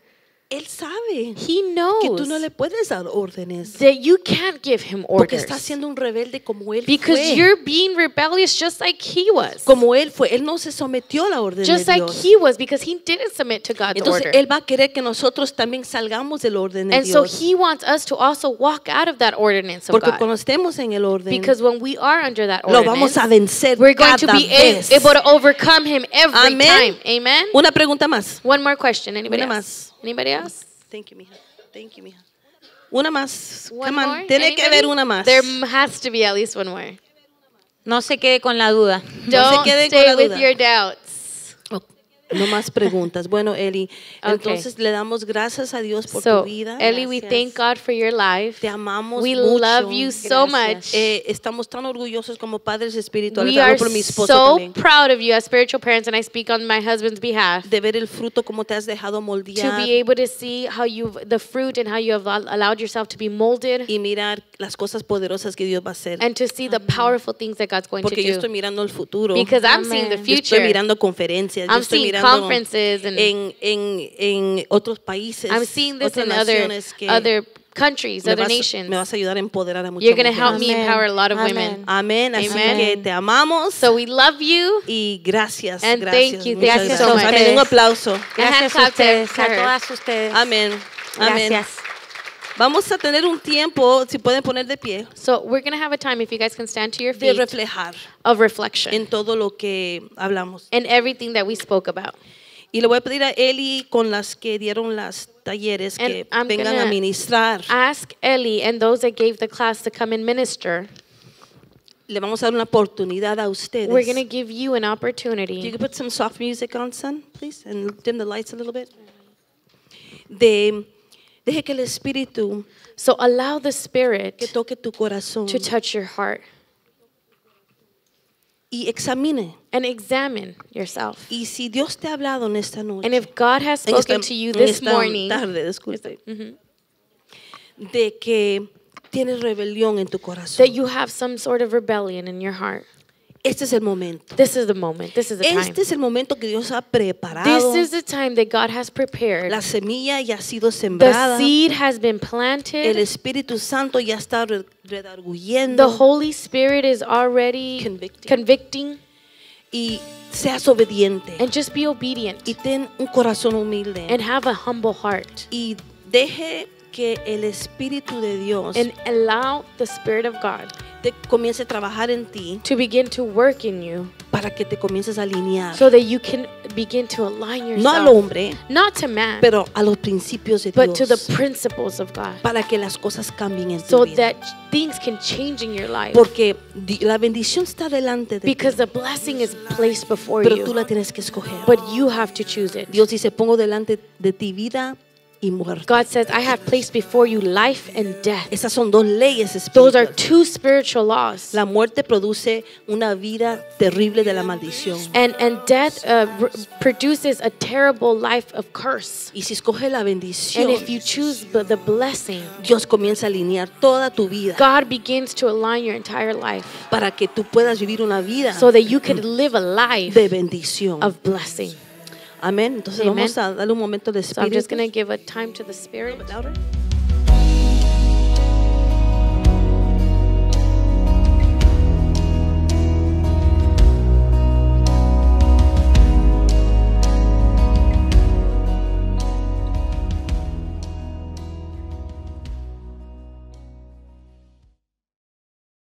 él sabe he que tú knows no le puedes dar órdenes. that you can't give him Porque orders. está siendo un rebelde como él Because fue. you're being rebellious just like he was. Como él fue. Él no se sometió a la orden Just de like Dios. he was, because he didn't submit to God's Entonces order. él va a querer que nosotros también salgamos del orden de And so Dios. he wants us to also walk out of that ordinance of Porque God. cuando estemos en el orden, Because when we are under that lo ordinance, vamos a vencer we're going to cada be vez. able to overcome him every Amén. time. Amen? Una pregunta más. One more question. Anybody Una else? Anybody else? Thank you, mija. Thank you, mija. Una más. One Come on. more? Tiene que Anybody? haber una más. There has to be at least one more. No se quede con la duda. Don't queden con stay la with duda. your doubts. No más preguntas. Bueno, Eli, Okay. entonces le damos gracias a Dios por So, tu vida. Ellie, we thank God for your life. Te amamos We mucho. love you so Gracias. much. Estamos tan orgullosos como padres espirituales. We Hablo are por mi esposo so también. proud of you as spiritual parents, and I speak on my husband's behalf. De ver el fruto, cómo te has dejado To moldear. be able to see how the fruit and how you have allowed yourself to be molded, Y mirar las cosas poderosas que Dios va a hacer. and to see the powerful things that God's going to Porque yo estoy do. mirando el futuro. Because I'm seeing the Amen. Yo estoy future. mirando conferencias. Yo I'm estoy seeing mirando conferences and en otros países. I'm seeing this otras in other naciones que countries, me other vas, nations. me vas a ayudar a empoderar a muchas You're going to help mujeres. me empower a lot of Amen. women. Amén. Así Amen. que te amamos. So we love you. Y gracias. And gracias, thank you. muchas Thank you gracias. so much. Amén. Un aplauso. Gracias a clap to ustedes, a her. todas ustedes. Amén. Amén. Gracias. Vamos a tener un tiempo, si pueden poner de pie, So we're going to have a time, if you guys can stand to your de feet, reflejar of reflection en todo lo que hablamos. and everything that we spoke about. Y le voy a pedir a Eli con las que dieron las talleres que And I'm vengan a gonna ministrar. Ask Ellie and those that gave the class to come and minister. Le vamos a dar una oportunidad a ustedes. We're going to give you an You opportunity. can put some soft music on, son, please, and dim the lights a little bit. Deje que el Espíritu So allow the Spirit que toque tu corazón to touch your heart y examine. and examine yourself. Y si Dios te ha hablado en esta noche, And if God has en spoken to you en this esta morning tarde, disculpe, de que tienes rebelión en tu corazón, that you have some sort of rebellion in your heart, este es el momento. this is the moment. This is the time. Este es el momento que Dios ha preparado. This is the time that God has prepared. La semilla ya ha sido The sembrada. seed has been El planted. Espíritu Santo ya está The redarguyendo. Holy Spirit is already convicting. Y seas obediente. And just be obedient Y ten un corazón humilde. and have a humble heart. Y deje que el Espíritu de Dios And allow the Spirit of God te comience a trabajar en ti to begin to work in you para que te comiences a alinear. so that you can begin to align No al yourself. hombre, Not to man, pero a los principios de but to the Dios. principles of God. Para que las cosas cambien en tu So vida. that things can change in your life. Porque la bendición está delante de ti, Because the blessing is placed before pero tú you. la tienes que escoger. But you have to choose it. Dios dice, pongo delante de ti vida y muerte. God says, I have placed before you life and death. Esas son dos leyes Those are espirituales. two spiritual laws. La muerte produce una vida terrible de la maldición. And death produces a terrible life of curse. Y si escoge la bendición, And if you choose the blessing, Dios comienza a alinear toda tu vida God begins to align your entire life para que tú puedas vivir una vida so that you can live a life de bendición. of blessing. Amén. Entonces Amen. vamos a darle un momento de So I'm just espíritu. going to give a time to the Spirit. Louder.